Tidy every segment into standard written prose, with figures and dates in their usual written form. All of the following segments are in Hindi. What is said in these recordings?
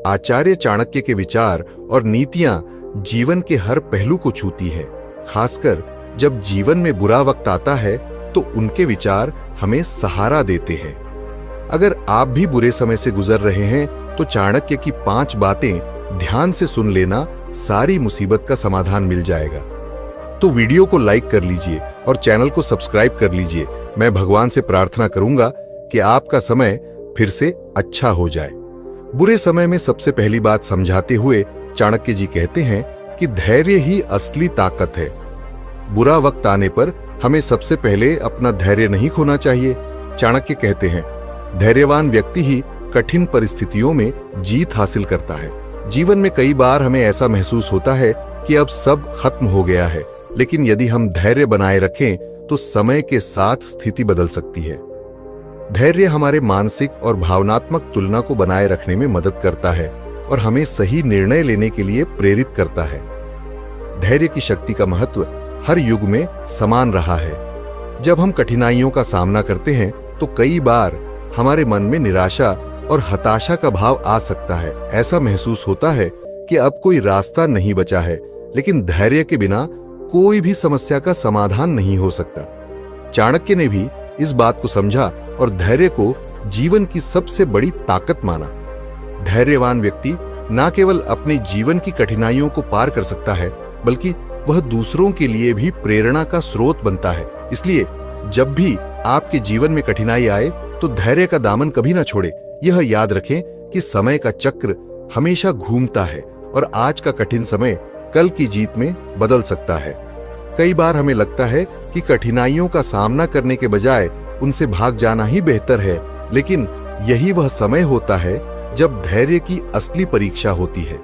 आचार्य चाणक्य के विचार और नीतियां जीवन के हर पहलू को छूती हैं। खासकर जब जीवन में बुरा वक्त आता है तो उनके विचार हमें सहारा देते हैं। अगर आप भी बुरे समय से गुजर रहे हैं तो चाणक्य की 5 बातें ध्यान से सुन लेना, सारी मुसीबत का समाधान मिल जाएगा। तो वीडियो को लाइक कर लीजिए और चैनल को सब्सक्राइब कर लीजिए। मैं भगवान से प्रार्थना करूंगा कि आपका समय फिर से अच्छा हो जाए। बुरे समय में सबसे पहली बात समझाते हुए चाणक्य जी कहते हैं कि धैर्य ही असली ताकत है। बुरा वक्त आने पर हमें सबसे पहले अपना धैर्य नहीं खोना चाहिए। चाणक्य कहते हैं, धैर्यवान व्यक्ति ही कठिन परिस्थितियों में जीत हासिल करता है। जीवन में कई बार हमें ऐसा महसूस होता है कि अब सब खत्म हो गया है, लेकिन यदि हम धैर्य बनाए रखें तो समय के साथ स्थिति बदल सकती है। धैर्य हमारे मानसिक और भावनात्मक तुलना को बनाए रखने में मदद करता है और हमें सही निर्णय लेने के लिए प्रेरित करता है। धैर्य की शक्ति का महत्व हर युग में समान रहा है। जब हम कठिनाइयों का सामना करते हैं तो कई बार हमारे मन में निराशा और हताशा का भाव आ सकता है। ऐसा महसूस होता है कि अब कोई रास्ता नहीं बचा है, लेकिन धैर्य के बिना कोई भी समस्या का समाधान नहीं हो सकता। चाणक्य ने भी इस बात को समझा और धैर्य को जीवन की सबसे बड़ी ताकत माना। धैर्यवान व्यक्ति न केवल अपने जीवन की कठिनाइयों को पार कर सकता है, बल्कि वह दूसरों के लिए भी प्रेरणा का स्रोत बनता है। इसलिए जब भी आपके जीवन में कठिनाई आए तो धैर्य का दामन कभी ना छोड़े। यह याद रखें कि समय का चक्र हमेशा घूमता है और आज का कठिन समय कल की जीत में बदल सकता है। कई बार हमें लगता है कि कठिनाइयों का सामना करने के बजाय उनसे भाग जाना ही बेहतर है, लेकिन यही वह समय होता है जब धैर्य की असली परीक्षा होती है।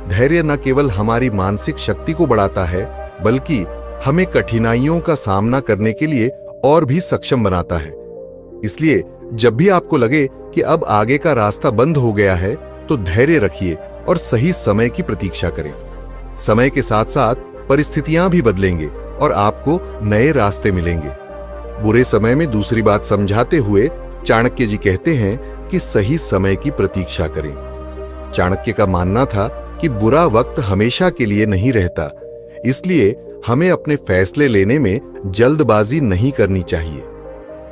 धैर्य न केवल हमारी मानसिक शक्ति को बढ़ाता है, बल्कि हमें कठिनाइयों का सामना करने के लिए और भी सक्षम बनाता है। इसलिए जब भी आपको लगे कि अब आगे का रास्ता बंद हो गया है, तो धैर्य रखिए और सही समय की प्रतीक्षा करें। समय के साथ साथ परिस्थितियां भी बदलेंगे और आपको नए रास्ते मिलेंगे। बुरे समय में दूसरी बात समझाते हुए चाणक्य जी कहते हैं कि सही समय की प्रतीक्षा करें। चाणक्य का मानना था कि बुरा वक्त हमेशा के लिए नहीं रहता, इसलिए हमें अपने फैसले लेने में जल्दबाजी नहीं करनी चाहिए।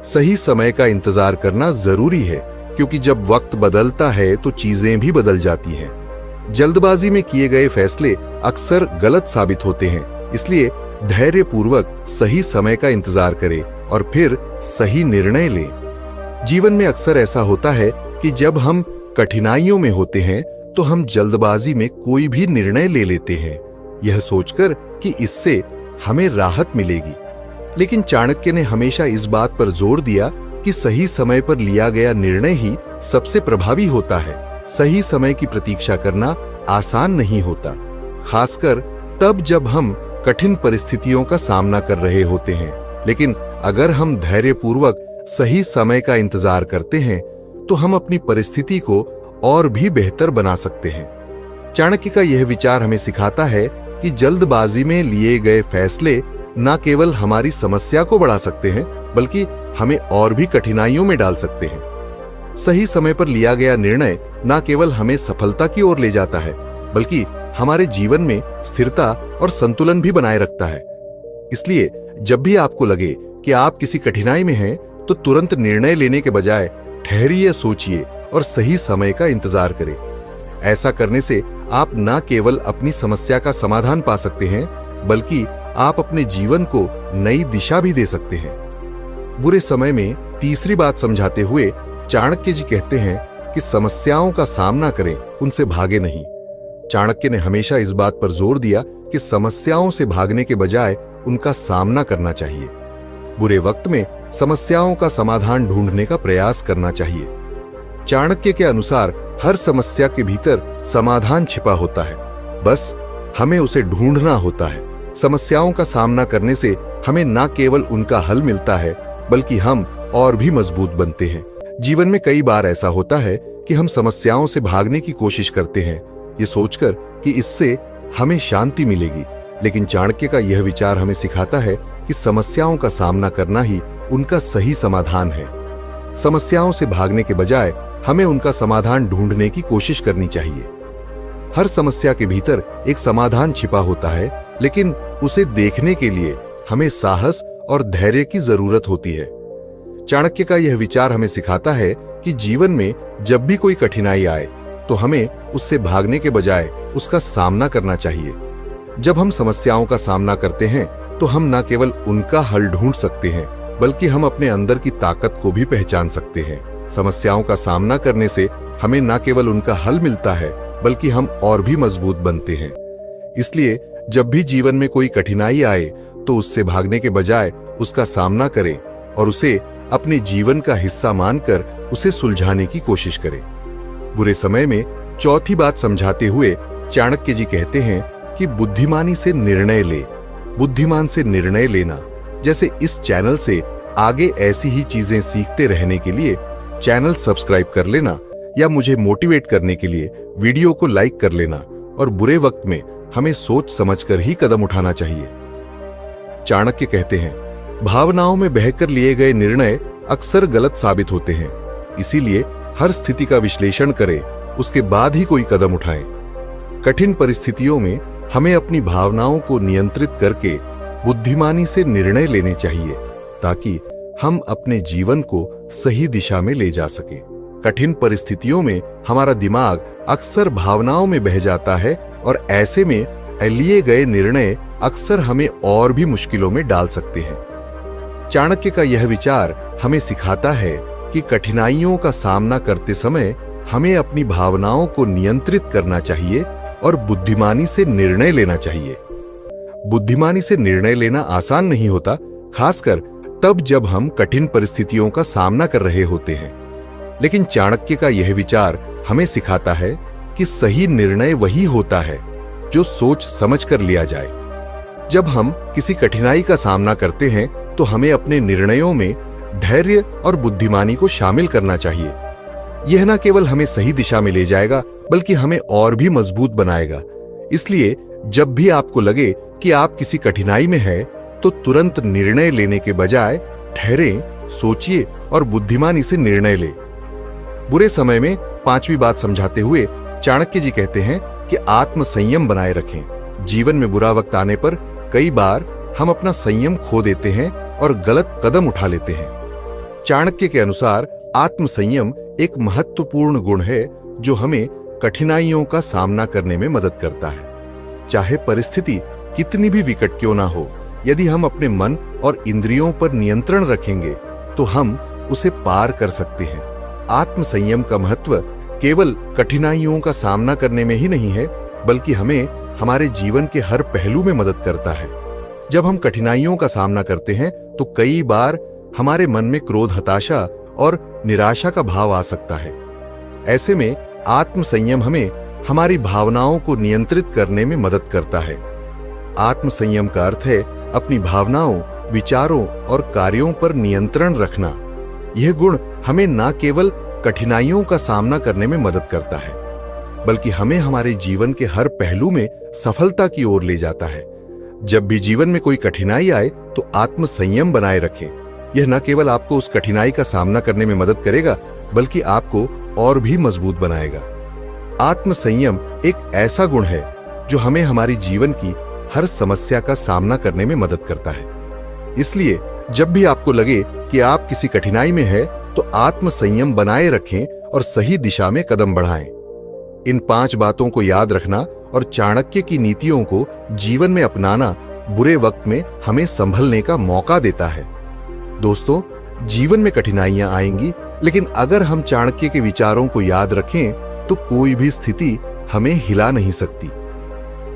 सही समय का इंतजार करना जरूरी है, क्योंकि जब वक्त बदलता है तो चीजें भी बदल जाती हैं। जल्दबाजी में किए गए फैसले अक्सर गलत साबित होते हैं, इसलिए धैर्यपूर्वक सही समय का इंतजार करें और फिर सही निर्णय लें। जीवन में अक्सर ऐसा होता है कि जब हम कठिनाइयों में होते हैं तो हम जल्दबाजी में कोई भी निर्णय ले लेते हैं, यह सोचकर कि इससे हमें राहत मिलेगी। लेकिन चाणक्य ने हमेशा इस बात पर जोर दिया कि सही समय पर लिया गया निर्णय ही सबसे प्रभावी होता है। सही समय की प्रतीक्षा करना आसान नहीं होता, खासकर तब जब हम कठिन परिस्थितियों का सामना कर रहे होते हैं। लेकिन अगर हम धैर्यपूर्वक सही समय का इंतजार करते हैं तो हम अपनी परिस्थिति को और भी बेहतर बना सकते हैं। चाणक्य का यह विचार हमें सिखाता है कि जल्दबाजी में लिए गए फैसले न केवल हमारी समस्या को बढ़ा सकते हैं, बल्कि हमें और भी कठिनाइयों में डाल सकते हैं। सही समय पर लिया गया निर्णय न केवल हमें सफलता की ओर ले जाता है, बल्कि हमारे जीवन में स्थिरता और संतुलन भी बनाए रखता है। इसलिए जब भी आपको लगे कि आप किसी कठिनाई में हैं, तो तुरंत निर्णय लेने के बजाय ठहरिए, सोचिए और सही समय का इंतजार करें। ऐसा करने से आप न केवल अपनी समस्या का समाधान पा सकते हैं, बल्कि आप अपने जीवन को नई दिशा भी दे सकते हैं। बुरे समय में तीसरी बात समझाते हुए चाणक्य जी कहते हैं कि समस्याओं का सामना करें, उनसे भागे नहीं। चाणक्य ने हमेशा इस बात पर जोर दिया कि समस्याओं से भागने के बजाय उनका सामना करना चाहिए। बुरे वक्त में समस्याओं का समाधान ढूंढने का प्रयास करना चाहिए। चाणक्य के अनुसार हर समस्या के भीतर समाधान छिपा होता है, बस हमें उसे ढूंढना होता है। समस्याओं का सामना करने से हमें न केवल उनका हल मिलता है, बल्कि हम और भी मजबूत बनते हैं। जीवन में कई बार ऐसा होता है कि हम समस्याओं से भागने की कोशिश करते हैं, ये सोचकर कि इससे हमें शांति मिलेगी। लेकिन चाणक्य का यह विचार हमें सिखाता है कि समस्याओं का सामना करना ही उनका सही समाधान है। समस्याओं से भागने के बजाय हमें उनका समाधान ढूंढने की कोशिश करनी चाहिए। हर समस्या के भीतर एक समाधान छिपा होता है, लेकिन उसे देखने के लिए हमें साहस और धैर्य की जरूरत होती है। चाणक्य का यह विचार हमें सिखाता है कि जीवन में जब भी कोई कठिनाई आए तो हमें उससे भागने के बजाय उसका सामना करना चाहिए। जब हम समस्याओं का सामना करते हैं तो हम न केवल उनका हल ढूंढ सकते हैं, बल्कि हम अपने अंदर की ताकत को भी पहचान सकते हैं। समस्याओं का सामना करने से हमें न केवल उनका हल मिलता है, बल्कि हम और भी मजबूत बनते हैं। इसलिए जब भी जीवन में कोई कठिनाई आए तो उससे भागने के बजाय उसका सामना करें और उसे अपने जीवन का हिस्सा मानकर उसे सुलझाने की कोशिश करें। बुरे समय में चौथी बात समझाते हुए चाणक्य जी कहते हैं कि बुद्धिमानी से निर्णय ले। बुद्धिमान से निर्णय लेना। जैसे इस चैनल से आगे ऐसी ही चीजें सीखते रहने के लिए चैनल सब्सक्राइब कर लेना, या मुझे मोटिवेट करने के लिए वीडियो को लाइक कर लेना। और बुरे वक्त में हमें सोच समझकर ही कदम उठाना चाहिए। चाणक्य कहते हैं, भावनाओं में बहकर लिए गए निर्णय अक्सर गलत साबित होते हैं। इसीलिए हर स्थिति का विश्लेषण करें, उसके बाद ही कोई कदम उठाएं। कठिन परिस्थितियों में हमें अपनी भावनाओं को नियंत्रित करके बुद्धिमानी से निर्णय लेने चाहिए, ताकि हम अपने जीवन को सही दिशा में ले जा सके। कठिन परिस्थितियों में हमारा दिमाग अक्सर भावनाओं में बह जाता है और ऐसे में लिए गए निर्णय अक्सर हमें और भी मुश्किलों में डाल सकते हैं। चाणक्य का यह विचार हमें सिखाता है कि कठिनाइयों का सामना करते समय हमें अपनी भावनाओं को नियंत्रित करना चाहिए और बुद्धिमानी से निर्णय लेना चाहिए। बुद्धिमानी से निर्णय लेना आसान नहीं होता, खासकर तब जब हम कठिन परिस्थितियों का सामना कर रहे होते हैं। लेकिन चाणक्य का यह विचार हमें सिखाता है कि सही निर्णय वही होता है जो सोच समझ कर लिया जाए। जब हम किसी कठिनाई का सामना करते हैं तो हमें अपने निर्णयों में धैर्य और बुद्धिमानी को शामिल करना चाहिए। यह न केवल हमें सही दिशा में ले जाएगा, बल्कि हमें और भी मजबूत बनाएगा। इसलिए जब भी आपको लगे कि आप किसी कठिनाई में हैं, तो तुरंत निर्णय लेने के बजाय ठहरें, सोचिए और बुद्धिमानी से निर्णय लें। बुरे समय में पांचवी बात समझाते हुए चाणक्य जी कहते हैं कि आत्म संयम बनाए रखें। जीवन में बुरा वक्त आने पर कई बार हम अपना संयम खो देते हैं और गलत कदम उठा लेते हैं। चाणक्य के अनुसार आत्म संयम एक महत्वपूर्ण गुण है जो हमें कठिनाइयों का सामना करने में मदद करता है। चाहे परिस्थिति कितनी भी विकट क्यों ना हो, यदि हम अपने मन और इंद्रियों पर नियंत्रण रखेंगे तो हम उसे पार कर सकते हैं। आत्म संयम का महत्व केवल कठिनाइयों का सामना करने में ही नहीं है, बल्कि हमें हमारे जीवन के हर पहलू में मदद करता है। जब हम कठिनाइयों का सामना करते हैं तो कई बार हमारे मन में क्रोध, हताशा और निराशा का भाव आ सकता है। ऐसे में आत्म संयम हमें हमारी भावनाओं को नियंत्रित करने में मदद करता है। आत्म संयम का अर्थ है अपनी भावनाओं, विचारों और कार्यों पर नियंत्रण रखना। यह गुण हमें न केवल कठिनाइयों का सामना करने में मदद करता है, बल्कि हमें हमारे जीवन के हर पहलू में सफलता की ओर ले जाता है। जब भी जीवन में कोई कठिनाई आए तो आत्म संयम बनाए रखें। यह न केवल आपको उस कठिनाई का सामना करने में मदद करेगा, बल्कि आपको और भी मजबूत बनाएगा। आत्म संयम एक ऐसा गुण है जो हमें हमारी जीवन की हर समस्या का सामना करने में मदद करता है। इसलिए जब भी आपको लगे कि आप किसी कठिनाई में हैं, तो आत्म संयम बनाए रखें और सही दिशा में कदम बढ़ाएं। इन 5 बातों को याद रखना और चाणक्य की नीतियों को जीवन में अपनाना बुरे वक्त में हमें संभलने का मौका देता है। दोस्तों, जीवन में कठिनाइयां आएंगी, लेकिन अगर हम चाणक्य के विचारों को याद रखें तो कोई भी स्थिति हमें हिला नहीं सकती।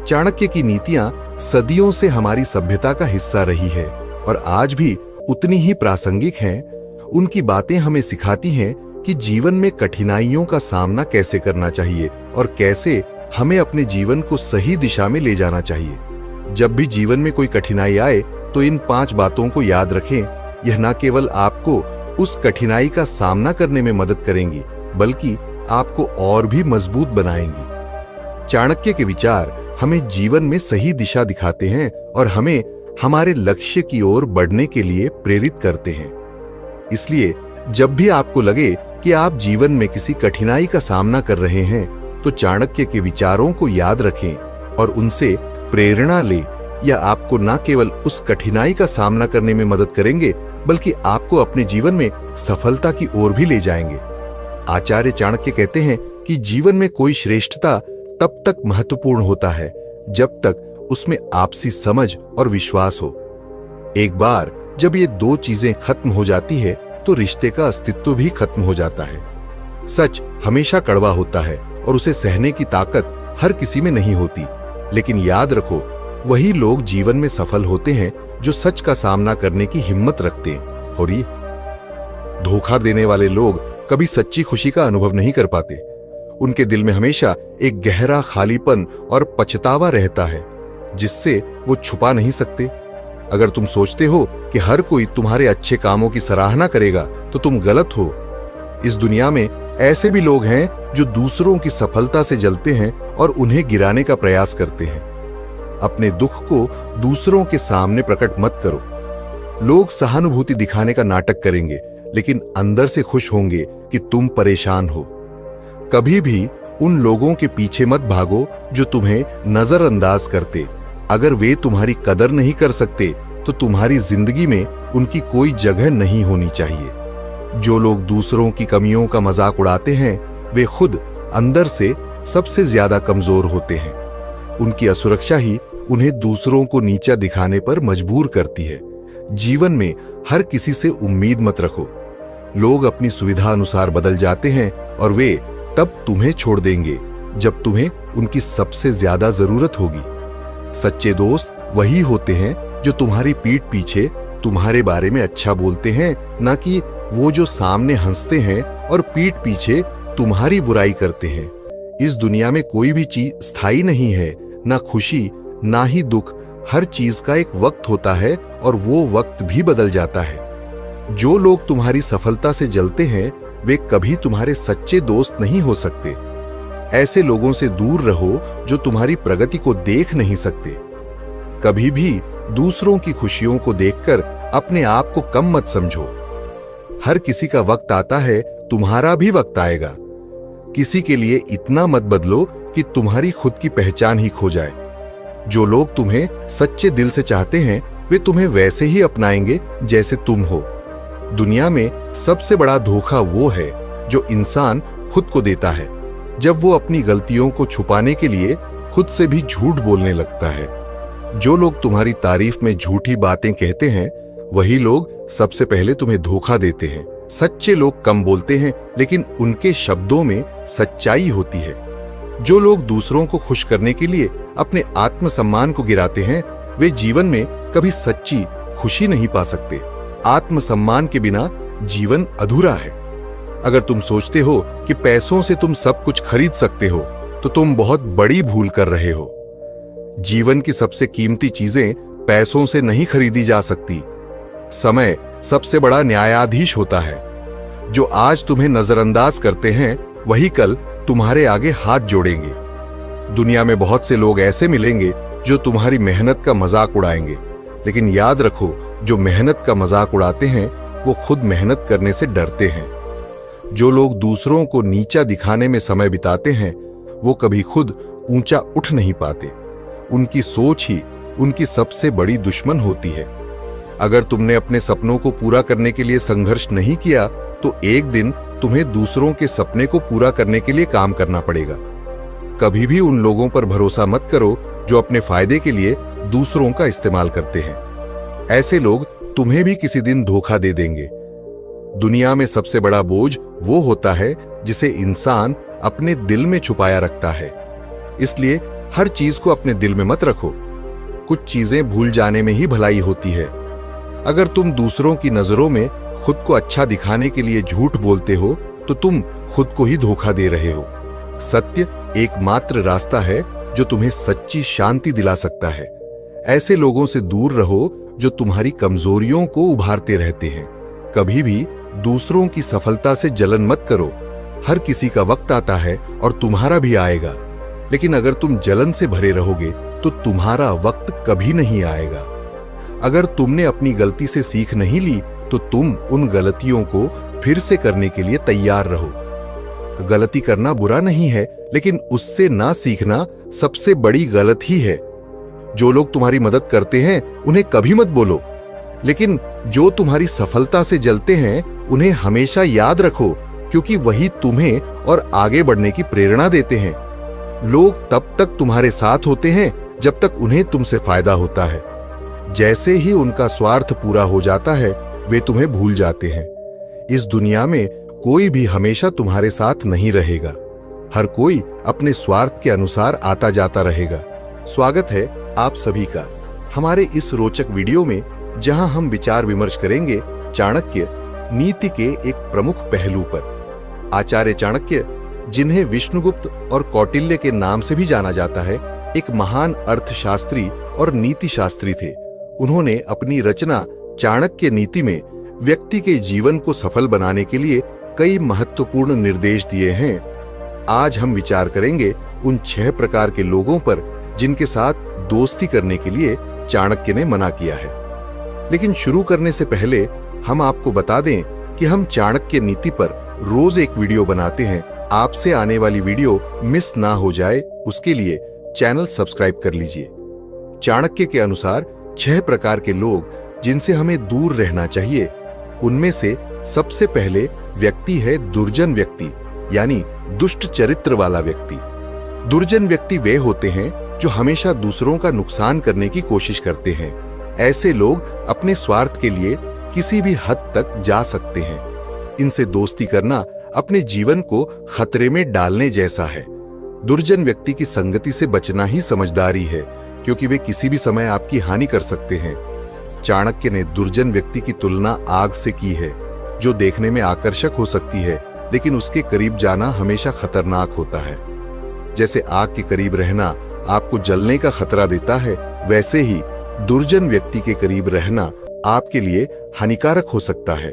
चाणक्य की नीतियां सदियों से हमारी सभ्यता का हिस्सा रही है और आज भी उतनी ही प्रासंगिक हैं। उनकी बातें हमें सिखाती हैं कि जीवन में कठिनाइयों का सामना कैसे करना चाहिए और कैसे हमें अपने जीवन को सही दिशा में ले जाना चाहिए। जब भी जीवन में कोई कठिनाई आए तो इन 5 बातों को याद रखें। यह न केवल आपको उस कठिनाई का सामना करने में मदद करेंगी, बल्कि आपको और भी मजबूत बनाएंगी। चाणक्य के विचार हमें जीवन में सही दिशा दिखाते हैं और हमें हमारे लक्ष्य की ओर बढ़ने के लिए प्रेरित करते हैं। इसलिए जब भी आपको लगे कि आप जीवन में किसी कठिनाई का सामना कर रहे हैं तो चाणक्य के विचारों को याद रखें और उनसे प्रेरणा लें। यह आपको न केवल उस कठिनाई का सामना करने में मदद करेंगे बल्कि आपको अपने जीवन में सफलता की ओर भी ले जाएंगे। आचार्य चाणक्य कहते हैं कि जीवन में कोई श्रेष्ठता तब तक महत्वपूर्ण होता है जब तक उसमें आपसी समझ और विश्वास हो। एक बार जब ये दो चीजें खत्म हो जाती है तो रिश्ते का अस्तित्व भी खत्म हो जाता है। सच हमेशा कड़वा होता है और उसे सहने की ताकत हर किसी में नहीं होती, लेकिन याद रखो वही लोग जीवन में सफल होते हैं जो सच का सामना करने की हिम्मत रखते हैं। और ये धोखा देने वाले लोग कभी सच्ची खुशी का अनुभव नहीं कर पाते। उनके दिल में हमेशा एक गहरा खालीपन और पछतावा रहता है जिससे वो छुपा नहीं सकते। अगर तुम सोचते हो कि हर कोई तुम्हारे अच्छे कामों की सराहना करेगा तो तुम गलत हो। इस दुनिया में ऐसे भी लोग हैं जो दूसरों की सफलता से जलते हैं और उन्हें गिराने का प्रयास करते हैं। अपने दुख को दूसरों के सामने प्रकट मत करो। लोग सहानुभूति दिखाने का नाटक करेंगे लेकिन अंदर से खुश होंगे कि तुम परेशान हो। कभी भी उन लोगों के पीछे मत भागो जो तुम्हें नजरअंदाज करते। अगर वे तुम्हारी कदर नहीं कर सकते तो तुम्हारी जिंदगी में उनकी कोई जगह नहीं होनी चाहिए। जो लोग दूसरों की कमियों का मजाक उड़ाते हैं वे खुद अंदर से सबसे ज्यादा कमजोर होते हैं। उनकी असुरक्षा ही उन्हें दूसरों को नीचा दिखाने पर मजबूर करती है। जीवन में हर किसी से उम्मीद मत रखो। लोग अपनी सुविधा अनुसार बदल जाते हैं और वे तब तुम्हें छोड़ देंगे जब तुम्हें उनकी सबसे ज्यादा जरूरत होगी। सच्चे दोस्त वही होते हैं जो तुम्हारी पीठ पीछे तुम्हारे बारे में अच्छा बोलते हैं, ना कि वो जो सामने हंसते हैं और पीठ पीछे तुम्हारी बुराई करते हैं। इस दुनिया में कोई भी चीज स्थायी नहीं है, ना खुशी ना ही दुख। हर चीज का एक वक्त होता है और वो वक्त भी बदल जाता है। जो लोग तुम्हारी सफलता से जलते हैं वे कभी तुम्हारे सच्चे दोस्त नहीं हो सकते। ऐसे लोगों से दूर रहो जो तुम्हारी प्रगति को देख नहीं सकते। कभी भी दूसरों की खुशियों को देखकर अपने आप को कम मत समझो। हर किसी का वक्त आता है, तुम्हारा भी वक्त आएगा। किसी के लिए इतना मत बदलो कि तुम्हारी खुद की पहचान ही खो जाए। जो लोग तुम्हें सच्चे दिल से चाहते हैं वे तुम्हें वैसे ही अपनाएंगे जैसे तुम हो। दुनिया में सबसे बड़ा धोखा वो है जो इंसान खुद को देता है जब वो अपनी गलतियों को छुपाने के लिए खुद से भी झूठ बोलने लगता है। जो लोग तुम्हारी तारीफ में झूठी बातें कहते हैं वही लोग सबसे पहले तुम्हें धोखा देते हैं। सच्चे लोग कम बोलते हैं लेकिन उनके शब्दों में सच्चाई होती है। जो लोग दूसरों को खुश करने के लिए अपने आत्मसम्मान को गिराते हैं वे जीवन में कभी सच्ची खुशी नहीं पा सकते। आत्मसम्मान के बिना जीवन अधूरा है। अगर तुम सोचते हो कि पैसों से तुम सब कुछ खरीद सकते हो तो तुम बहुत बड़ी भूल कर रहे हो। जीवन की सबसे कीमती चीजें पैसों से नहीं खरीदी जा सकती। समय सबसे बड़ा न्यायाधीश होता है। जो आज तुम्हें नजरअंदाज करते हैं वही कल तुम्हारे आगे हाथ जोड़ेंगे। दुनिया में बहुत से लोग ऐसे मिलेंगे जो तुम्हारी मेहनत का मजाक उड़ाएंगे, लेकिन याद रखो जो मेहनत का मजाक उड़ाते हैं वो खुद मेहनत करने से डरते हैं। जो लोग दूसरों को नीचा दिखाने में समय बिताते हैं वो कभी खुद ऊंचा उठ नहीं पाते। उनकी सोच ही उनकी सबसे बड़ी दुश्मन होती है। अगर तुमने अपने सपनों को पूरा करने के लिए संघर्ष नहीं किया तो एक दिन तुम्हें दूसरों के सपने को पूरा करने के लिए काम करना पड़ेगा। कभी भी उन लोगों पर भरोसा मत करो जो अपने फायदे के लिए दूसरों का इस्तेमाल करते हैं। ऐसे लोग तुम्हें भी किसी दिन धोखा दे देंगे। दुनिया में सबसे बड़ा बोझ वो होता है जिसे इंसान अपने दिल में छुपाया रखता है। इसलिए हर चीज को अपने दिल में मत रखो। कुछ चीजें भूल जाने में ही भलाई होती है। अगर तुम दूसरों की नजरों में खुद को अच्छा दिखाने के लिए झूठ बोलते हो तो तुम खुद को ही धोखा दे रहे हो। सत्य एकमात्र रास्ता है जो तुम्हें सच्ची शांति दिला सकता है। ऐसे लोगों से दूर रहो जो तुम्हारी कमजोरियों को उभारते रहते हैं। कभी भी दूसरों की सफलता से जलन मत करो। हर किसी का वक्त आता है और तुम्हारा भी आएगा, लेकिन अगर तुम जलन से भरे रहोगे तो तुम्हारा वक्त कभी नहीं आएगा। अगर तुमने अपनी गलती से सीख नहीं ली तो तुम उन गलतियों को फिर से करने के लिए तैयार रहो। गलती करना बुरा नहीं है, लेकिन उससे ना सीखना सबसे बड़ी गलती है। जो लोग तुम्हारी मदद करते हैं उन्हें कभी मत बोलो, लेकिन जो तुम्हारी सफलता से जलते हैं उन्हें हमेशा याद रखो, क्योंकि वही तुम्हें और आगे बढ़ने की प्रेरणा देते हैं। लोग तब तक तुम्हारे साथ होते हैं जब तक उन्हें तुमसे फायदा होता है। जैसे ही उनका स्वार्थ पूरा हो जाता है, वे तुम्हें भूल जाते हैं। इस दुनिया में कोई भी हमेशा तुम्हारे साथ नहीं रहेगा। हर कोई अपने स्वार्थ के अनुसार आता जाता रहेगा। स्वागत है आप सभी का हमारे इस रोचक वीडियो में, जहां हम विचार विमर्श करेंगे चाणक्य नीति के एक प्रमुख पहलू पर। आचार्य चाणक्य, जिन्हें विष्णुगुप्त और कौटिल्य के नाम से भी जाना जाता है, एक महान अर्थशास्त्री और नीति शास्त्री थे। उन्होंने अपनी रचना चाणक्य नीति में व्यक्ति के जीवन को सफल बनाने के लिए कई महत्वपूर्ण निर्देश दिए हैं। आज हम विचार करेंगे उन 6 प्रकार के लोगों पर जिनके साथ दोस्ती करने के लिए चाणक्य ने मना किया है। लेकिन शुरू करने से पहले हम आपको बता दें कि हम चाणक्य नीति पर रोज एक वीडियो बनाते हैं। आपसे आने वाली वीडियो मिस ना हो जाए, उसके लिए चैनल सब्सक्राइब कर लीजिए। चाणक्य के अनुसार 6 प्रकार के लोग जिनसे हमें दूर रहना चाहिए, उनमें से सबसे पहले व्यक्ति है दुर्जन व्यक्ति, यानी दुष्ट चरित्र वाला व्यक्ति। दुर्जन व्यक्ति वे होते हैं जो हमेशा दूसरों का नुकसान करने की कोशिश करते हैं। ऐसे लोग अपने स्वार्थ के लिए किसी भी हद तक जा सकते हैं। इनसे दोस्ती करना अपने जीवन को खतरे में डालने जैसा है। दुर्जन व्यक्ति की संगति से बचना ही समझदारी है, क्योंकि वे किसी भी समय आपकी हानि कर सकते हैं। चाणक्य ने दुर्जन व्यक्ति की तुलना आग से की है, जो देखने में आकर्षक हो सकती है, लेकिन उसके करीब जाना हमेशा खतरनाक होता है। जैसे आग के करीब रहना आपको जलने का खतरा देता है, वैसे ही दुर्जन व्यक्ति के करीब रहना आपके लिए हानिकारक हो सकता है।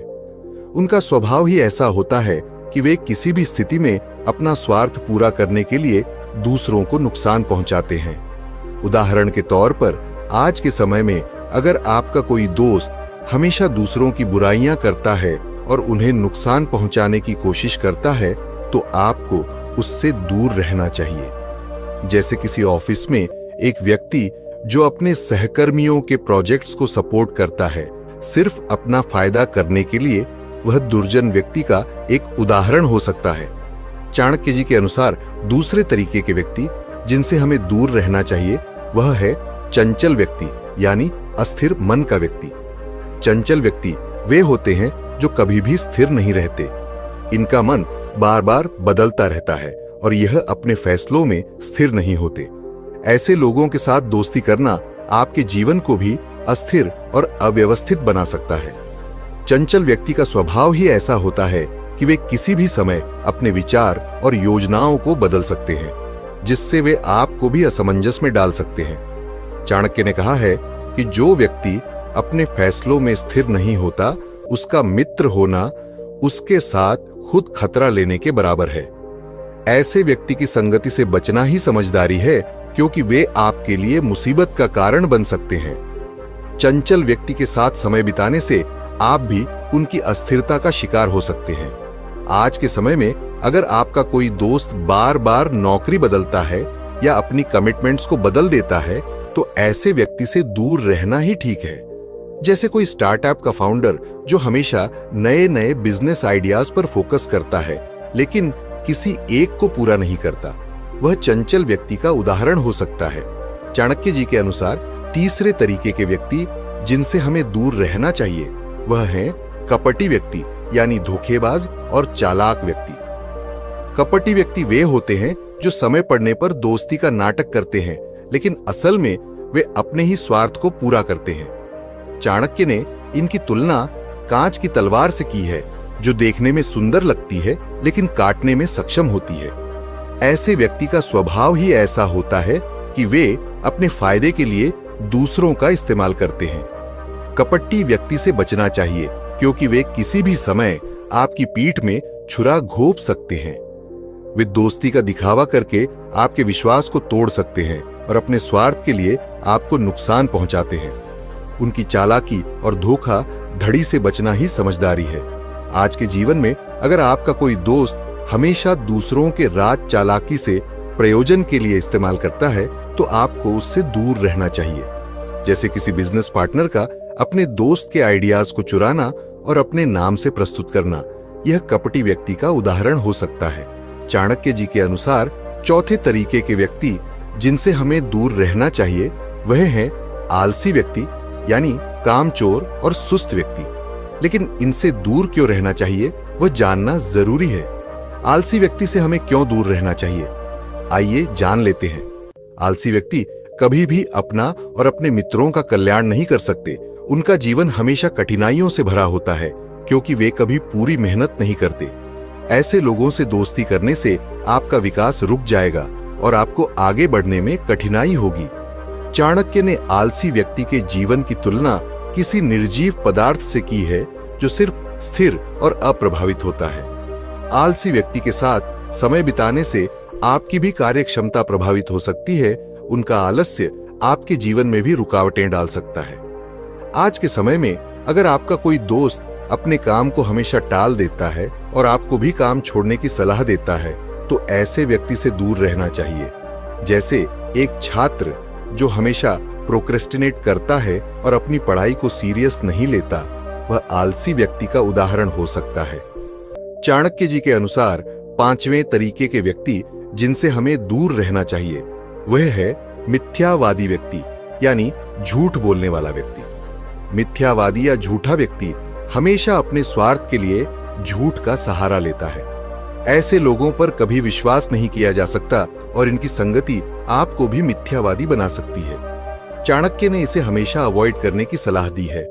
उनका स्वभाव ही ऐसा होता है कि वे किसी भी स्थिति में अपना स्वार्थ पूरा करने के लिए दूसरों को नुकसान पहुंचाते हैं। उदाहरण के तौर पर, आज के समय में अगर आपका कोई दोस्त हमेशा दूसरों की बुराइयां करता है और उन्हें नुकसान पहुंचाने की कोशिश करता है, तो आपको उससे दूर रहना चाहिए। जैसे किसी ऑफिस में एक व्यक्ति जो अपने सहकर्मियों के प्रोजेक्ट्स को सपोर्ट करता है सिर्फ अपना फायदा करने के लिए, वह दुर्जन व्यक्ति का एक उदाहरण हो सकता है। चाणक्य जी के अनुसार दूसरे तरीके के व्यक्ति जिनसे हमें दूर रहना चाहिए, वह है चंचल व्यक्ति, यानी अस्थिर मन का व्यक्ति। चंचल व्यक्ति वे होते हैं जो कभी भी स्थिर नहीं रहते। इनका मन बार बार बदलता रहता है और यह अपने फैसलों में स्थिर नहीं होते। ऐसे लोगों के साथ दोस्ती करना आपके जीवन को भी अस्थिर और अव्यवस्थित बना सकता है। चंचल व्यक्ति का स्वभाव ही ऐसा होता है कि वे किसी भी समय अपने विचार और योजनाओं को बदल सकते हैं, जिससे वे आपको भी असमंजस में डाल सकते हैं। चाणक्य ने कहा है कि जो व्यक्ति अपने फैसलों में स्थिर नहीं होता, उसका मित्र होना उसके साथ खुद खतरा लेने के बराबर है। ऐसे व्यक्ति की संगति से बचना ही समझदारी है, क्योंकि वे आपके लिए मुसीबत का कारण बन सकते हैं। चंचल व्यक्ति के साथ समय बिताने से आप भी उनकी अस्थिरता का शिकार हो सकते हैं। आज के समय में अगर आपका कोई दोस्त बार बार नौकरी बदलता है या अपनी कमिटमेंट्स को बदल देता है, तो ऐसे व्यक्ति से दूर रहना ही ठीक है। जैसे कोई स्टार्टअप का फाउंडर जो हमेशा नए नए बिजनेस आइडियाज पर फोकस करता है, लेकिन किसी एक को पूरा नहीं करता, वह चंचल व्यक्ति का उदाहरण हो सकता है। चाणक्य जी के अनुसार तीसरे तरीके के व्यक्ति जिनसे हमें दूर रहना चाहिए, वह है कपटी व्यक्ति, यानी धोखेबाज और चालाक व्यक्ति। कपटी व्यक्ति वे होते हैं जो समय पड़ने पर दोस्ती का नाटक करते हैं, लेकिन असल में वे अपने ही स्वार्थ को पूरा करते हैं। चाणक्य ने इनकी तुलना कांच की तलवार से की है, जो देखने में सुंदर लगती है लेकिन काटने में सक्षम होती है। ऐसे व्यक्ति का स्वभाव ही ऐसा होता है कि वे अपने फायदे के लिए दूसरों का इस्तेमाल करते हैं। कपटी व्यक्ति से बचना चाहिए, क्योंकि वे किसी भी समय आपकी पीठ में छुरा घोंप सकते हैं। वे दोस्ती का दिखावा करके आपके विश्वास को तोड़ सकते हैं और अपने स्वार्थ के लिए आपको नुकसान पहुंचाते हैं। उनकी चालाकी और धोखा धड़ी से बचना ही समझदारी है। आज के जीवन में अगर आपका कोई दोस्त हमेशा दूसरों के राज चालाकी से प्रयोजन के लिए इस्तेमाल करता है तो आपको उससे दूर रहना चाहिए। जैसे किसी बिजनेस पार्टनर का अपने दोस्त के आइडियाज को चुराना और अपने नाम से प्रस्तुत करना, यह कपटी व्यक्ति का उदाहरण हो सकता है। चाणक्य जी के अनुसार चौथे तरीके के व्यक्ति जिनसे हमें दूर रहना चाहिए वह है आलसी व्यक्ति, यानी कामचोर और सुस्त व्यक्ति। लेकिन इनसे दूर क्यों रहना चाहिए वह जानना जरूरी है। आलसी व्यक्ति से हमें क्यों दूर रहना चाहिए, आइए जान लेते हैं। आलसी व्यक्ति कभी भी अपना और अपने मित्रों का कल्याण नहीं कर सकते। उनका जीवन हमेशा कठिनाइयों से भरा होता है क्योंकि वे कभी पूरी मेहनत नहीं करते। ऐसे लोगों से दोस्ती करने से आपका विकास रुक जाएगा और आपको आगे बढ़ने में कठिनाई होगी। चाणक्य ने आलसी व्यक्ति के जीवन की तुलना किसी निर्जीव पदार्थ से की है जो सिर्फ स्थिर और अप्रभावित होता है। आलसी व्यक्ति के साथ समय बिताने से आपकी भी कार्य क्षमता प्रभावित हो सकती है। उनका आलस्य आपके जीवन में भी रुकावटें डाल सकता है। आज के समय में अगर आपका कोई दोस्त अपने काम को हमेशा टाल देता है और आपको भी काम छोड़ने की सलाह देता है तो ऐसे व्यक्ति से दूर रहना चाहिए। जैसे एक छात्र जो हमेशा प्रोक्रेस्टिनेट करता है और अपनी पढ़ाई को सीरियस नहीं लेता, वह आलसी व्यक्ति का उदाहरण हो सकता है। चाणक्य जी के अनुसार पांचवें तरीके के व्यक्ति जिनसे हमें दूर रहना चाहिए वह है मिथ्यावादी व्यक्ति, यानी झूठ बोलने वाला व्यक्ति। मिथ्यावादी या झूठा व्यक्ति हमेशा अपने स्वार्थ के लिए झूठ का सहारा लेता है। ऐसे लोगों पर कभी विश्वास नहीं किया जा सकता और इनकी संगति आपको भी मिथ्यावादी बना सकती है। चाणक्य ने इसे हमेशा अवॉइड करने की सलाह दी है।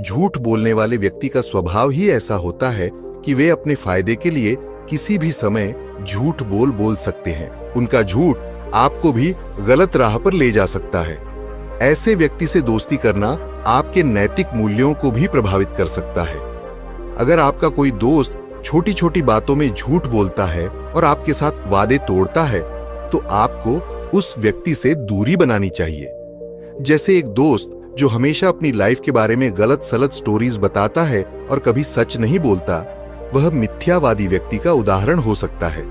झूठ बोलने वाले व्यक्ति का स्वभाव ही ऐसा होता है कि वे अपने फायदे के लिए किसी भी समय झूठ बोल सकते हैं। उनका झूठ आपको भी गलत राह पर ले जा सकता है। ऐसे व्यक्ति से दोस्ती करना आपके नैतिक मूल्यों को भी प्रभावित कर सकता है। अगर आपका कोई दोस्त छोटी छोटी बातों में झूठ बोलता है और आपके साथ वादे तोड़ता है तो आपको उस व्यक्ति से दूरी बनानी चाहिए। जैसे एक दोस्त जो हमेशा अपनी लाइफ के बारे में गलत सलत स्टोरीज बताता है और कभी सच नहीं बोलता, वह मिथ्यावादी व्यक्ति का उदाहरण हो सकता है।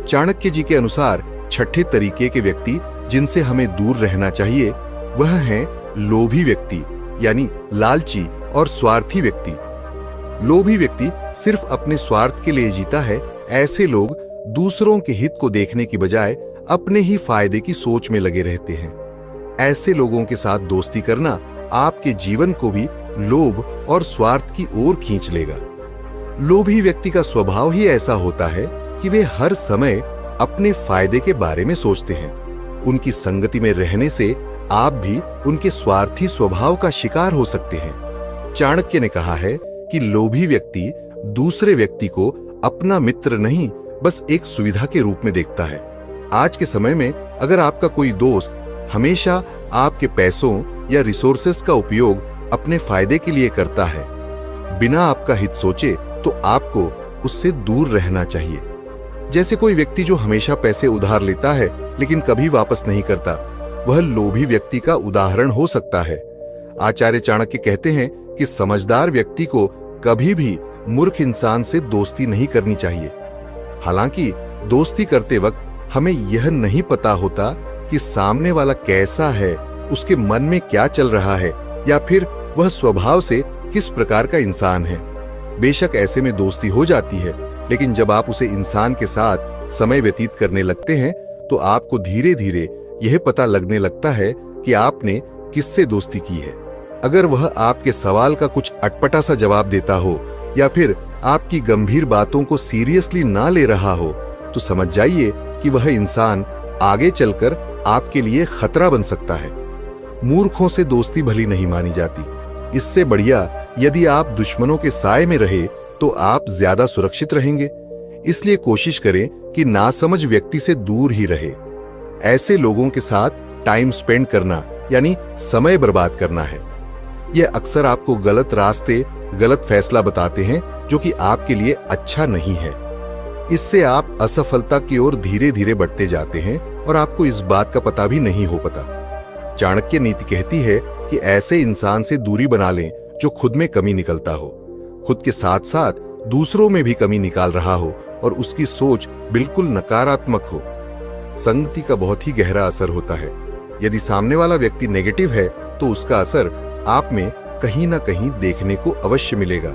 चाणक्य जी के अनुसार छठे तरीके के व्यक्ति जिनसे हमें दूर रहना चाहिए वह है लोभी व्यक्ति, यानी लालची और स्वार्थी व्यक्ति। लोभी व्यक्ति सिर्फ अपने स्वार्थ के लिए जीता है। ऐसे लोग दूसरों के हित को देखने की बजाय अपने ही फायदे की सोच में लगे रहते हैं। ऐसे लोगों के साथ दोस्ती करना आपके जीवन को भी लोभ और स्वार्थ की ओर खींच लेगा। लोभी व्यक्ति का स्वभाव ही ऐसा होता है कि वे हर समय अपने फायदे के बारे में सोचते हैं। उनकी संगति में रहने से आप भी उनके स्वार्थी स्वभाव का शिकार हो सकते हैं। चाणक्य ने कहा है कि लोभी व्यक्ति दूसरे व्यक्ति को अपना मित्र नहीं बस एक सुविधा के रूप में देखता है। आज के समय में अगर आपका कोई दोस्त हमेशा आपके पैसों या रिसोर्सेस का उपयोग अपने फायदे के लिए करता है बिना आपका हित सोचे तो आपको उससे दूर रहना चाहिए। जैसे कोई व्यक्ति जो हमेशा पैसे उधार लेता है लेकिन कभी वापस नहीं करता, वह लोभी व्यक्ति का उदाहरण हो सकता है। आचार्य चाणक्य कहते हैं कि समझदार व्यक्ति को कभी भी मूर्ख इंसान से दोस्ती नहीं करनी चाहिए। हालांकि दोस्ती करते वक्त हमें यह नहीं पता होता कि सामने वाला कैसा है, उसके मन में क्या चल रहा है या फिर वह स्वभाव से किस प्रकार का इंसान है। बेशक ऐसे में दोस्ती हो जाती है, लेकिन जब आप उसे इंसान के साथ समय व्यतीत करने लगते हैं तो आपको धीरे धीरे यह पता लगने लगता है कि आपने किससे दोस्ती की है। अगर वह आपके सवाल का कुछ अटपटा सा जवाब देता हो या फिर आपकी गंभीर बातों को सीरियसली ना ले रहा हो तो समझ जाइए कि वह इंसान आगे चलकर आपके लिए खतरा बन सकता है। मूर्खों से दोस्ती भली नहीं मानी जाती। इससे बढ़िया यदि आप दुश्मनों के साए में रहे तो आप ज्यादा सुरक्षित रहेंगे। इसलिए कोशिश करें कि नासमझ व्यक्ति से दूर ही रहे। ऐसे लोगों के साथ टाइम स्पेंड करना यानी समय बर्बाद करना है। यह अक्सर आपको गलत रास्ते, गलत फैसला बताते हैं जो कि आपके लिए अच्छा नहीं है। इससे आप असफलता की ओर धीरे धीरे बढ़ते जाते हैं और आपको इस बात का पता भी नहीं हो पाता। चाणक्य नीति कहती है कि ऐसे इंसान से दूरी बना लें जो खुद में कमी निकलता हो। खुद के साथ साथ दूसरों में भी कमी निकाल रहा हो और उसकी सोच बिल्कुल नकारात्मक हो। संगति का बहुत ही गहरा असर होता है। यदि सामने वाला व्यक्ति नेगेटिव है तो उसका असर आप में कहीं ना कहीं देखने को अवश्य मिलेगा।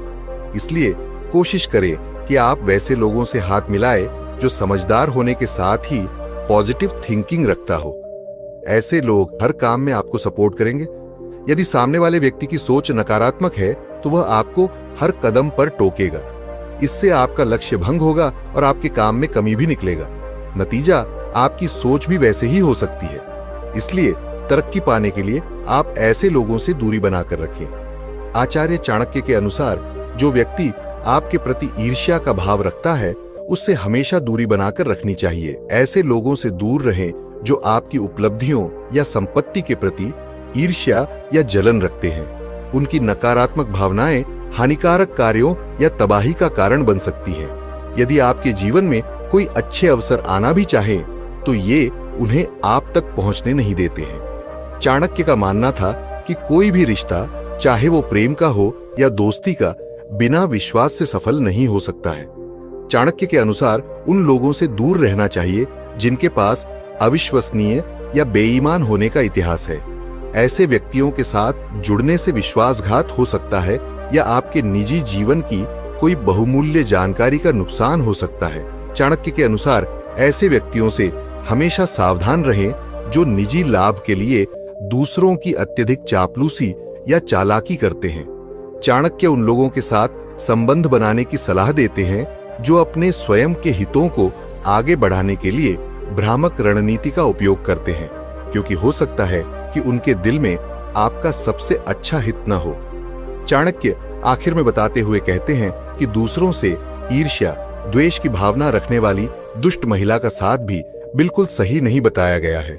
इसलिए कोशिश करें कि आप वैसे लोगों से हाथ मिलाएं जो समझदार होने के साथ ही पॉजिटिव थिंकिंग रखता हो। ऐसे लोग हर काम में आपको सपोर्ट करेंगे। यदि सामने वाले व्यक्ति की सोच नकारात्मक है तो वह आपको हर कदम पर टोकेगा। इससे आपका लक्ष्य भंग होगा और आपके काम में कमी भी निकलेगा। नतीजा आपकी सोच भी वैसे ही हो सकती है। इसलिए तरक्की पाने के लिए आप ऐसे लोगों से दूरी बनाकर रखें। आचार्य चाणक्य के अनुसार जो व्यक्ति आपके प्रति ईर्ष्या का भाव रखता है उससे हमेशा दूरी बनाकर रखनी चाहिए। ऐसे लोगों से दूर रहें जो आपकी उपलब्धियों या संपत्ति के प्रति ईर्ष्या या जलन रखते हैं। उनकी नकारात्मक भावनाएं हानिकारक कार्यों या तबाही का कारण बन सकती हैं। यदि आपके जीवन में कोई अच्छे अवसर आना भी चाहे तो ये उन्हें आप तक पहुंचने नहीं देते हैं। चाणक्य का मानना था कि कोई भी रिश्ता, चाहे वो प्रेम का हो या दोस्ती का, बिना विश्वास से सफल नहीं हो सकता है। चाणक्य के अनुसार उन लोगों से दूर रहना चाहिए जिनके पास अविश्वसनीय या बेईमान होने का इतिहास है। ऐसे व्यक्तियों के साथ जुड़ने से विश्वासघात हो सकता है या आपके निजी जीवन की कोई बहुमूल्य जानकारी का नुकसान हो सकता है। चाणक्य के अनुसार ऐसे व्यक्तियों से हमेशा सावधान रहें जो निजी लाभ के लिए दूसरों की अत्यधिक चापलूसी या चालाकी करते हैं। चाणक्य उन लोगों के साथ संबंध बनाने की सलाह देते हैं जो अपने स्वयं के हितों को आगे बढ़ाने के लिए भ्रामक रणनीति का उपयोग करते हैं, क्योंकि हो सकता है कि उनके दिल में आपका सबसे अच्छा हित न हो। चाणक्य आखिर में बताते हुए कहते हैं कि दूसरों से ईर्ष्या, द्वेष की भावना रखने वाली दुष्ट महिला का साथ भी बिल्कुल सही नहीं बताया गया है।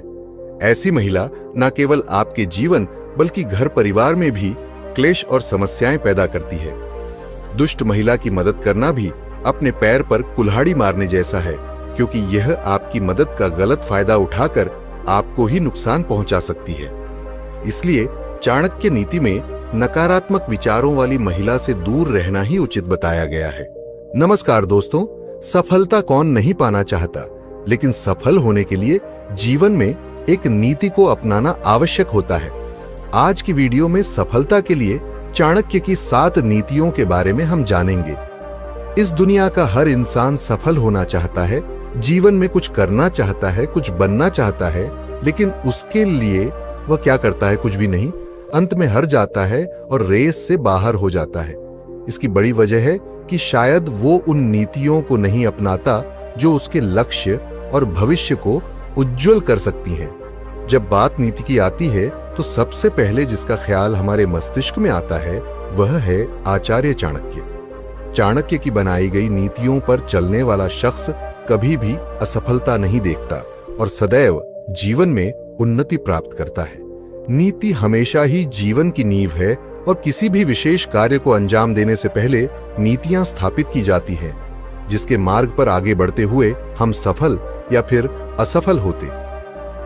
ऐसी महिला न केवल आपके जीवन बल्कि घर परिवार में भी क्लेश और समस्याएं पैदा करती है। दुष्ट महिला की मदद करना भी अपने पैर पर कुल्हाड़ी मारने जैसा है, क्योंकि यह आपकी मदद का गलत फायदा उठाकर आपको ही नुकसान पहुंचा सकती है। इसलिए चाणक्य नीति में नकारात्मक विचारों वाली महिला से दूर रहना ही उचित बताया गया है। नमस्कार दोस्तों, सफलता कौन नहीं पाना चाहता, लेकिन सफल होने के लिए जीवन में एक नीति को अपनाना आवश्यक होता है। आज की वीडियो में सफलता के लिए चाणक्य की 7 नीतियों के बारे में हम जानेंगे। इस दुनिया का हर इंसान सफल होना चाहता है, जीवन में कुछ करना चाहता है, कुछ बनना चाहता है, लेकिन उसके लिए वह क्या करता है? कुछ भी नहीं। अंत में हार जाता है और रेस से बाहर हो जाता है। इसकी बड़ी वजह है कि शायद वो उन नीतियों को नहीं अपनाता जो उसके लक्ष्य और भविष्य को उज्जवल कर सकती हैं। जब बात नीति की आती है तो सबसे पहले जिसका ख्याल हमारे मस्तिष्क में आता है वह है आचार्य चाणक्य। चाणक्य की बनाई गई नीतियों पर चलने वाला शख्स कभी भी असफलता नहीं देखता और सदैव जीवन में उन्नति प्राप्त करता है। नीति हमेशा ही जीवन की नींव है और किसी भी विशेष कार्य को अंजाम देने से पहले नीतियां स्थापित की जाती हैं, जिसके मार्ग पर आगे बढ़ते हुए हम सफल या फिर असफल होते।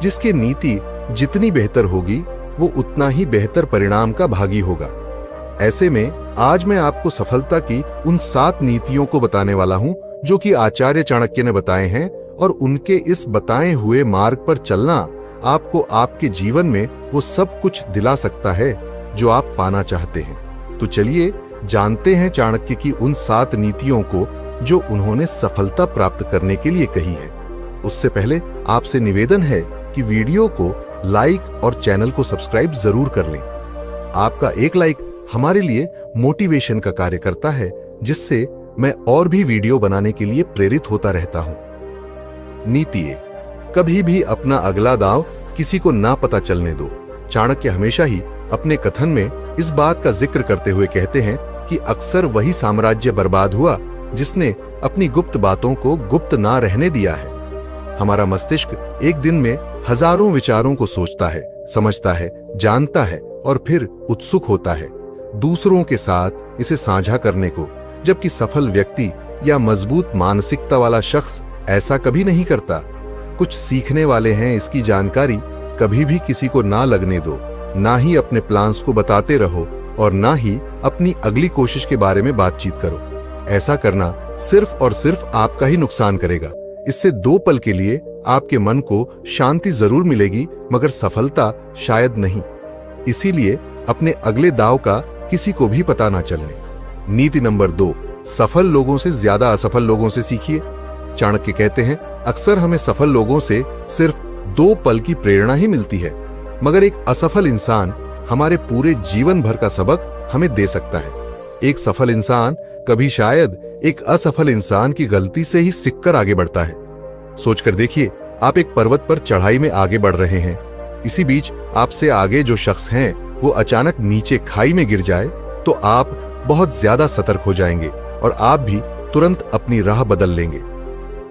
जिसकी नीति जितनी बेहतर होगी वो उतना ही बेहतर परिणाम का भागी होगा। ऐसे में आज मैं आपको सफलता की उन 7 नीतियों को बताने वाला हूं जो कि आचार्य चाणक्य ने बताए हैं, और उनके इस बताए हुए मार्ग पर चलना आपको आपके जीवन में वो सब कुछ दिला सकता है जो आप पाना चाहते हैं। तो चलिए जानते हैं चाणक्य की उन 7 नीतियों को जो उन्होंने सफलता प्राप्त करने के लिए कही है। उससे पहले आपसे निवेदन है कि वीडियो को लाइक और चैनल को सब्सक्राइब जरूर कर लें। आपका एक लाइक हमारे लिए मोटिवेशन का कार्य करता है, जिससे मैं और भी वीडियो बनाने के लिए प्रेरित होता रहता हूं। नीति 1, कभी भी अपना अगला दांव किसी को ना पता चलने दो। चाणक्य हमेशा ही अपने कथन में इस बात का जिक्र करते हुए कहते हैं कि अक्सर वही साम्राज्य बर्बाद हुआ जिसने अपनी गुप्त बातों को गुप्त ना रहने दिया है। हमारा मस्तिष्क एक दिन में हजारों विचारों को सोचता है, समझता है, जानता है और फिर उत्सुक होता है दूसरों के साथ इसे साझा करने को, जबकि सफल व्यक्ति या मजबूत मानसिकता वाला शख्स ऐसा कभी नहीं करता। कुछ सीखने वाले हैं इसकी जानकारी कभी भी किसी को ना लगने दो, ना ही अपने प्लान्स को बताते रहो और ना ही अपनी अगली कोशिश के बारे में बातचीत करो। ऐसा करना सिर्फ और सिर्फ आपका ही नुकसान करेगा। इससे 2 पल के लिए आपके मन को शांति जरूर मिलेगी, मगर सफलता शायद नहीं। इसीलिए अपने अगले दांव का किसी को भी पता ना चलने। नीति नंबर 2, सफल लोगों से ज्यादा असफल लोगों से सीखिए। चाणक्य कहते हैं, अक्सर हमें सफल लोगों से सिर्फ 2 पल की प्रेरणा ही मिलती है, मगर एक असफल इंसान हमारे पूरे जीवन भर का सबक हमें दे सकता है। एक सफल इंसान कभी शायद एक असफल इंसान की गलती से ही सीखकर आगे बढ़ता है। सोचकर देखिए, आप एक पर्वत पर चढ़ाई में आगे बढ़ रहे हैं। इसी बीच आपसे आगे जो शख्स हैं वो अचानक नीचे खाई में गिर जाए तो आप बहुत ज्यादा सतर्क हो जाएंगे और आप भी तुरंत अपनी राह बदल लेंगे।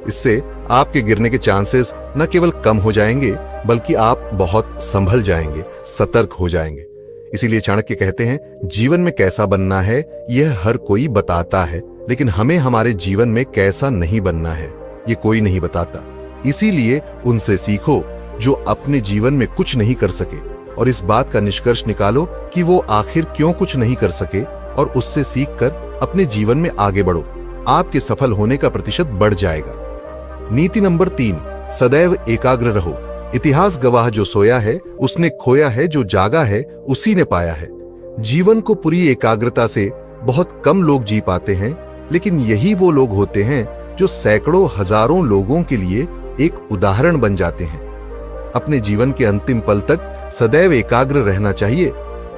इससे आपके गिरने के चांसेस न केवल कम हो जाएंगे, बल्कि आप बहुत संभल जाएंगे, सतर्क हो जाएंगे। इसीलिए चाणक्य कहते हैं, जीवन में कैसा बनना है यह हर कोई बताता है, लेकिन हमें हमारे जीवन में कैसा नहीं बनना है ये कोई नहीं बताता। इसीलिए उनसे सीखो जो अपने जीवन में कुछ नहीं कर सके, और इस बात का निष्कर्ष निकालो कि वो आखिर क्यों कुछ नहीं कर सके, और उससे सीखकर अपने जीवन में आगे बढ़ो। आपके सफल होने का प्रतिशत बढ़ जाएगा। नीति नंबर 3, सदैव एकाग्र रहो। इतिहास गवाह, जो सोया है उसने खोया है, जो जागा है उसी ने पाया है। जीवन को पूरी एकाग्रता से बहुत कम लोग जी पाते हैं, लेकिन यही वो लोग होते हैं जो सैकड़ों हजारों लोगों के लिए एक उदाहरण बन जाते हैं। अपने जीवन के अंतिम पल तक सदैव एकाग्र रहना चाहिए।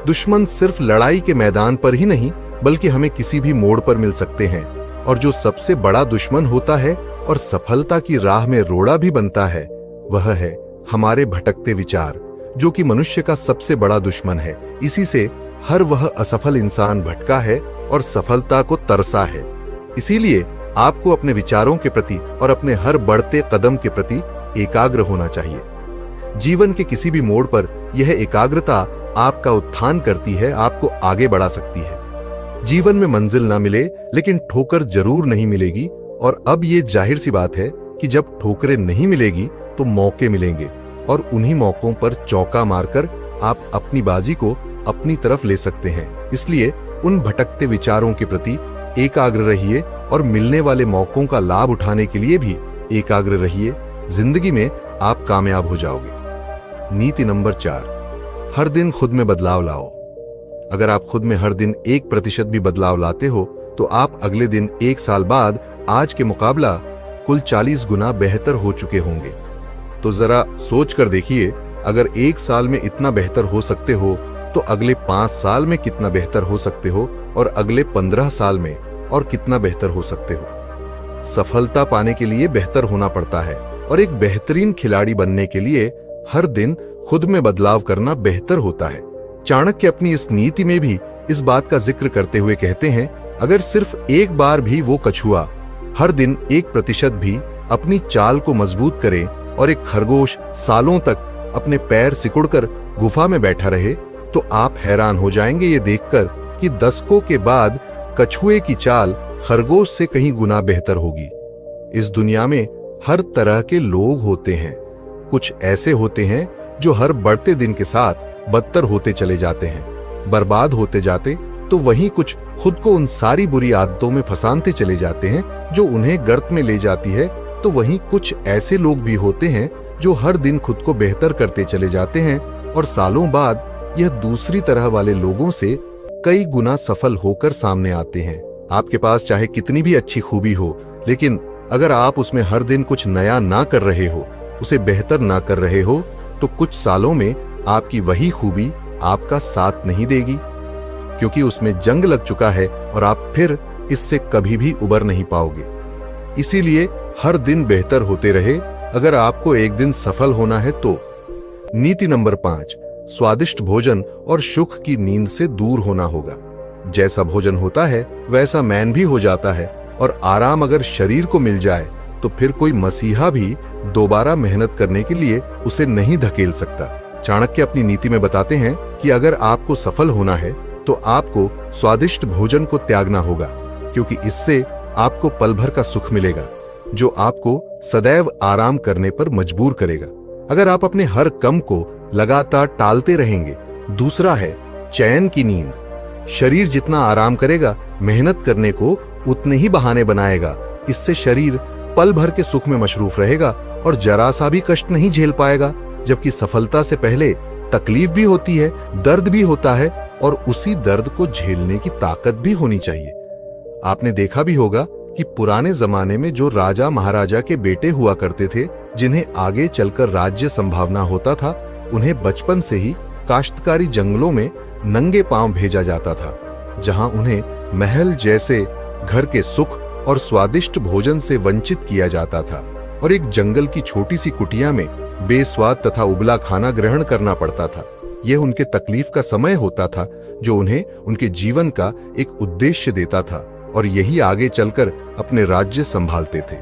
दुश्मन सिर्फ लड़ाई के मैदान पर ही नहीं, बल्कि हमें किसी भी मोड़ पर मिल सकते हैं, और जो सबसे बड़ा दुश्मन होता है और सफलता की राह में रोड़ा भी बनता है, वह है हमारे भटकते विचार, जो कि मनुष्य का सबसे बड़ा दुश्मन है। इसी से हर वह असफल इंसान भटका है और सफलता को तरसा है। इसीलिए आपको अपने विचारों के प्रति और अपने हर बढ़ते कदम के प्रति एकाग्र होना चाहिए। जीवन के किसी भी मोड़ पर यह एकाग्रता आपका उत्थान करती है, आपको आगे बढ़ा सकती है। जीवन में मंजिल ना मिले, लेकिन ठोकर जरूर नहीं मिलेगी, और अब ये जाहिर सी बात है कि जब ठोकरें नहीं मिलेगी तो मौके मिलेंगे, और उन्हीं मौकों पर चौका मारकर आप अपनी बाजी को अपनी तरफ ले सकते हैं। इसलिए उन भटकते विचारों के प्रति एकाग्र रहिए, और मिलने वाले मौकों का लाभ उठाने के लिए भी एकाग्र रहिए। जिंदगी में आप कामयाब हो जाओगे। नीति नंबर 4, हर दिन खुद में बदलाव लाओ। अगर आप खुद में हर दिन 1% भी बदलाव लाते हो, तो आप अगले दिन 1 साल बाद आज के मुकाबला कुल 40 गुना बेहतर हो चुके होंगे। तो जरा सोच कर देखिए, अगर 1 साल में इतना बेहतर हो सकते हो, तो अगले 5 साल में कितना बेहतर हो सकते हो, और अगले 15 साल में और कितना बेहतर हो सकते हो। सफलता पाने के लिए बेहतर होना पड़ता है, और एक बेहतरीन खिलाड़ी बनने के लिए हर दिन खुद में बदलाव करना बेहतर होता है। चाणक्य अपनी इस नीति में भी इस बात का जिक्र करते हुए कहते हैं, अगर सिर्फ एक बार भी वो कछुआ हर दिन 1% भी अपनी चाल को मजबूत करे, और एक खरगोश सालों तक अपने पैर सिकुड़कर गुफा में बैठा रहे, तो आप हैरान हो जाएंगे ये देखकर कि दशकों के बाद कछुए की चाल खरगोश से कहीं गुना बेहतर होगी। इस दुनिया में हर तरह के लोग होते हैं। कुछ ऐसे होते हैं जो हर बढ़ते दिन के साथ बदतर होते चले जाते हैं, बर्बाद होते जाते, तो वहीं कुछ खुद को उन सारी बुरी आदतों में फंसाते चले जाते हैं जो उन्हें गर्त में ले जाती है। तो वहीं कुछ ऐसे लोग भी होते हैं जो हर दिन खुद को बेहतर करते चले जाते हैं, और सालों बाद यह दूसरी तरह वाले लोगों से कई गुना सफल होकर सामने आते हैं। आपके पास चाहे कितनी भी अच्छी खूबी हो, लेकिन अगर आप उसमें हर दिन कुछ नया ना कर रहे हो, उसे बेहतर ना कर रहे हो, तो कुछ सालों में आपकी वही खूबी आपका साथ नहीं देगी, क्योंकि उसमें जंग लग चुका है और आप फिर इससे कभी भी उबर नहीं पाओगे। इसीलिए हर दिन बेहतर होते रहे अगर आपको एक दिन सफल होना है तो। नीति नंबर 5, स्वादिष्ट भोजन और सुख की नींद से दूर होना होगा। जैसा भोजन होता है वैसा मैन भी हो जाता है, और आराम अगर शरीर को मिल जाए तो फिर कोई मसीहा भी दोबारा मेहनत करने के लिए उसे नहीं धकेल सकता। चाणक्य अपनी नीति में बताते हैं कि अगर आपको सफल होना है तो आपको स्वादिष्ट भोजन को त्यागना होगा, क्योंकि इससे आपको पल भर का सुख मिलेगा जो आपको सदैव आराम करने पर मजबूर करेगा। अगर आप अपने हर कम को लगातार टालते रहेंगे। दूसरा है चैन की नींद। शरीर जितना आराम करेगा, मेहनत करने को उतने ही बहाने बनाएगा। इससे शरीर पल भर के सुख में मशरूफ रहेगा और जरा सा भी कष्ट नहीं झेल पाएगा, जबकि सफलता से पहले तकलीफ भी होती है, दर्द भी होता है और उसी दर्द को झेलने की ताकत भी होनी चाहिए। आपने देखा भी होगा कि पुराने जमाने में जो राजा महाराजा के बेटे हुआ करते थे, जिन्हें आगे चलकर राज्य संभावना होता था, उन्हें बचपन से ही काश्तकारी जंगलों में नंगे पांव भेजा जाता था, जहां उन्हें महल जैसे घर के सुख और स्वादिष्ट भोजन से वंचित किया जाता था और एक जंगल की छोटी सी कुटिया में बेस्वाद तथा उबला खाना ग्रहण करना पड़ता था। यह उनके तकलीफ का समय होता था, जो उन्हें उनके जीवन का एक उद्देश्य देता था और यही आगे चलकर अपने राज्य संभालते थे।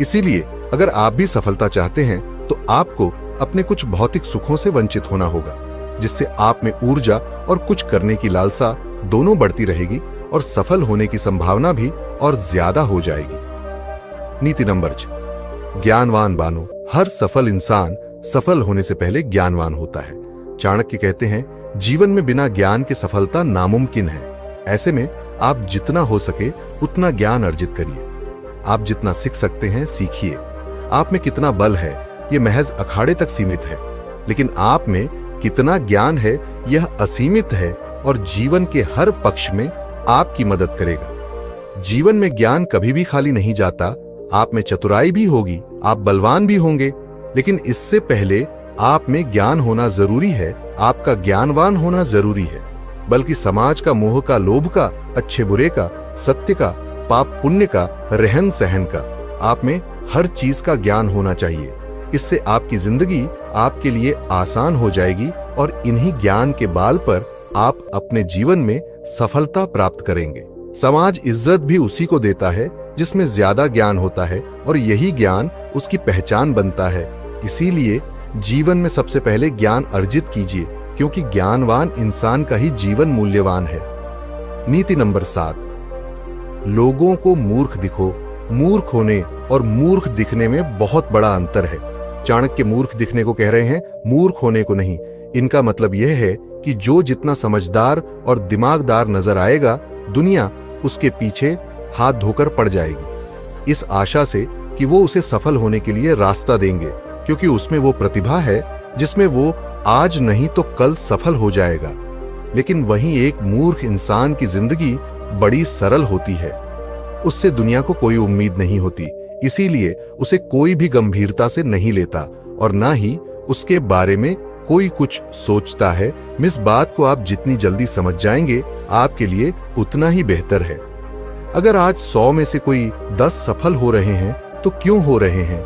इसीलिए अगर आप भी सफलता चाहते हैं तो आपको अपने कुछ भौतिक सुखों से वंचित होना होगा, जिससे आप में ऊर्जा और कुछ करने की लालसा दोनों बढ़ती रहेगी और सफल होने की संभावना भी और ज्यादा हो जाएगी। नीति नंबर 6, ज्ञानवान बनो। हर सफल इंसान सफल होने से पहले ज्ञानवान होता है। चाणक्य कहते हैं, जीवन में बिना ज्ञान के सफलता नामुमकिन है। ऐसे में आप जितना हो सके उतना ज्ञान अर्जित करिए। आप जितना सीख सकते हैं सीखिए। आप में कितना बल है यह महज अखाड़े तक सीमित है, लेकिन आप में कितना ज्ञान है यह असीमित है और जीवन के हर पक्ष में आपकी मदद करेगा। जीवन में ज्ञान कभी भी खाली नहीं जाता। आप में चतुराई भी होगी, आप बलवान भी होंगे, लेकिन इससे पहले आप में ज्ञान होना जरूरी है। आपका ज्ञानवान होना जरूरी है। बल्कि समाज का, मोह का, लोभ का, अच्छे बुरे का, सत्य का, पाप पुण्य का, रहन सहन का, आप में हर चीज का ज्ञान होना चाहिए। इससे आपकी जिंदगी आपके लिए आसान हो जाएगी और इन्हीं ज्ञान के बाल पर आप अपने जीवन में सफलता प्राप्त करेंगे। समाज इज्जत भी उसी को देता है जिसमें ज्यादा ज्ञान होता है और यही ज्ञान उसकी पहचान बनता है। इसीलिए जीवन में सबसे पहले ज्ञान अर्जित कीजिए, क्योंकि ज्ञानवान इंसान का ही जीवन मूल्यवान है। नीति नंबर 7, लोगों को मूर्ख दिखो। मूर्ख होने और मूर्ख दिखने में बहुत बड़ा अंतर है। चाणक्य मूर्ख दिखने को कह रहे हैं, मूर्ख होने को नहीं। इनका मतलब यह है कि जो जितना समझदार और दिमागदार नजर आएगा, दुनिया उसके पीछे हाथ धोकर पड़ जाएगी, इस आशा से कि वो उसे सफल होने के लिए रास्ता देंगे, क्योंकि उसमें वो प्रतिभा है जिसमें वो आज नहीं तो कल सफल हो जाएगा। लेकिन वहीं एक मूर्ख इंसान की जिंदगी बड़ी सरल होती है। उससे दुनिया को कोई उम्मीद नहीं होती, इसीलिए उसे कोई भी गंभीरता से नहीं लेता और ना ही उसके बारे में कोई कुछ सोचता है। इस बात को आप जितनी जल्दी समझ जाएंगे, आपके लिए उतना ही बेहतर है। अगर आज 100 में से कोई 10 सफल हो रहे हैं तो क्यों हो रहे हैं?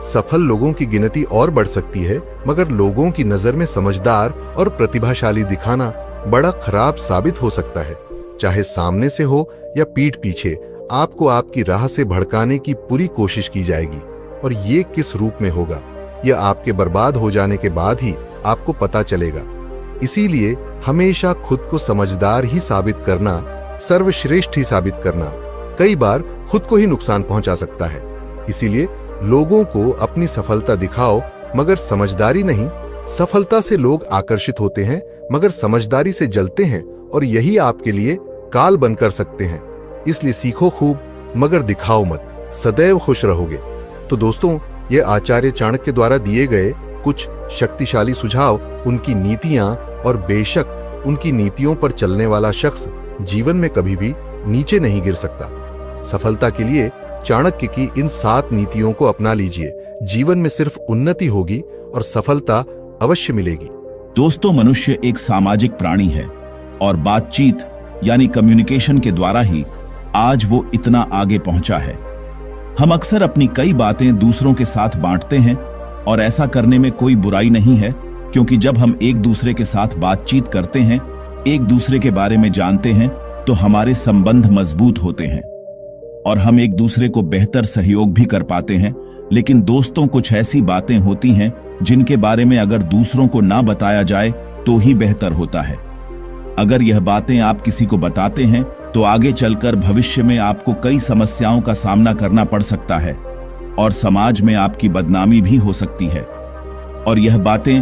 सफल लोगों की गिनती और बढ़ सकती है, मगर लोगों की नजर में समझदार और प्रतिभाशाली दिखाना बड़ा खराब साबित हो सकता है। चाहे सामने से हो या पीठ पीछे, आपको आपकी राह से भड़काने की पूरी कोशिश की जाएगी और ये किस रूप में होगा, यह आपके बर्बाद हो जाने के बाद ही आपको पता चलेगा। इसीलिए हमेशा खुद को समझदार ही साबित करना, सर्वश्रेष्ठ ही साबित करना कई बार खुद को ही नुकसान पहुंचा सकता है। इसीलिए लोगों को अपनी सफलता दिखाओ, मगर समझदारी नहीं। सफलता से लोग आकर्षित होते हैं, मगर समझदारी से जलते हैं और यही आपके लिए काल बनकर सकते हैं। इसलिए सीखो खूब, मगर दिखाओ मत, सदैव खुश रहोगे। तो दोस्तों, ये आचार्य चाणक्य द्वारा दिए गए कुछ शक्तिशाली सुझाव, उनकी नीतियां, और बेशक उनकी नीतियों पर चलने वाला शख्स जीवन में कभी भी नीचे नहीं गिर सकता। सफलता के लिए चाणक्य की इन 7 नीतियों को अपना लीजिए। जीवन में सिर्फ उन्नति होगी और सफलता अवश्य मिलेगी। दोस्तों, मनुष्य एक सामाजिक प्राणी है और बातचीत यानी कम्युनिकेशन के द्वारा ही आज वो इतना आगे पहुंचा है। हम अक्सर अपनी कई बातें दूसरों के साथ बांटते हैं और ऐसा करने में कोई बुराई नहीं है, क्योंकि जब हम एक दूसरे के साथ बातचीत करते हैं, एक दूसरे के बारे में जानते हैं, तो हमारे संबंध मजबूत होते हैं और हम एक दूसरे को बेहतर सहयोग भी कर पाते हैं। लेकिन दोस्तों, कुछ ऐसी बातें होती हैं जिनके बारे में अगर दूसरों को ना बताया जाए तो ही बेहतर होता है। अगर यह बातें आप किसी को बताते हैं तो आगे चलकर भविष्य में आपको कई समस्याओं का सामना करना पड़ सकता है और समाज में आपकी बदनामी भी हो सकती है। और यह बातें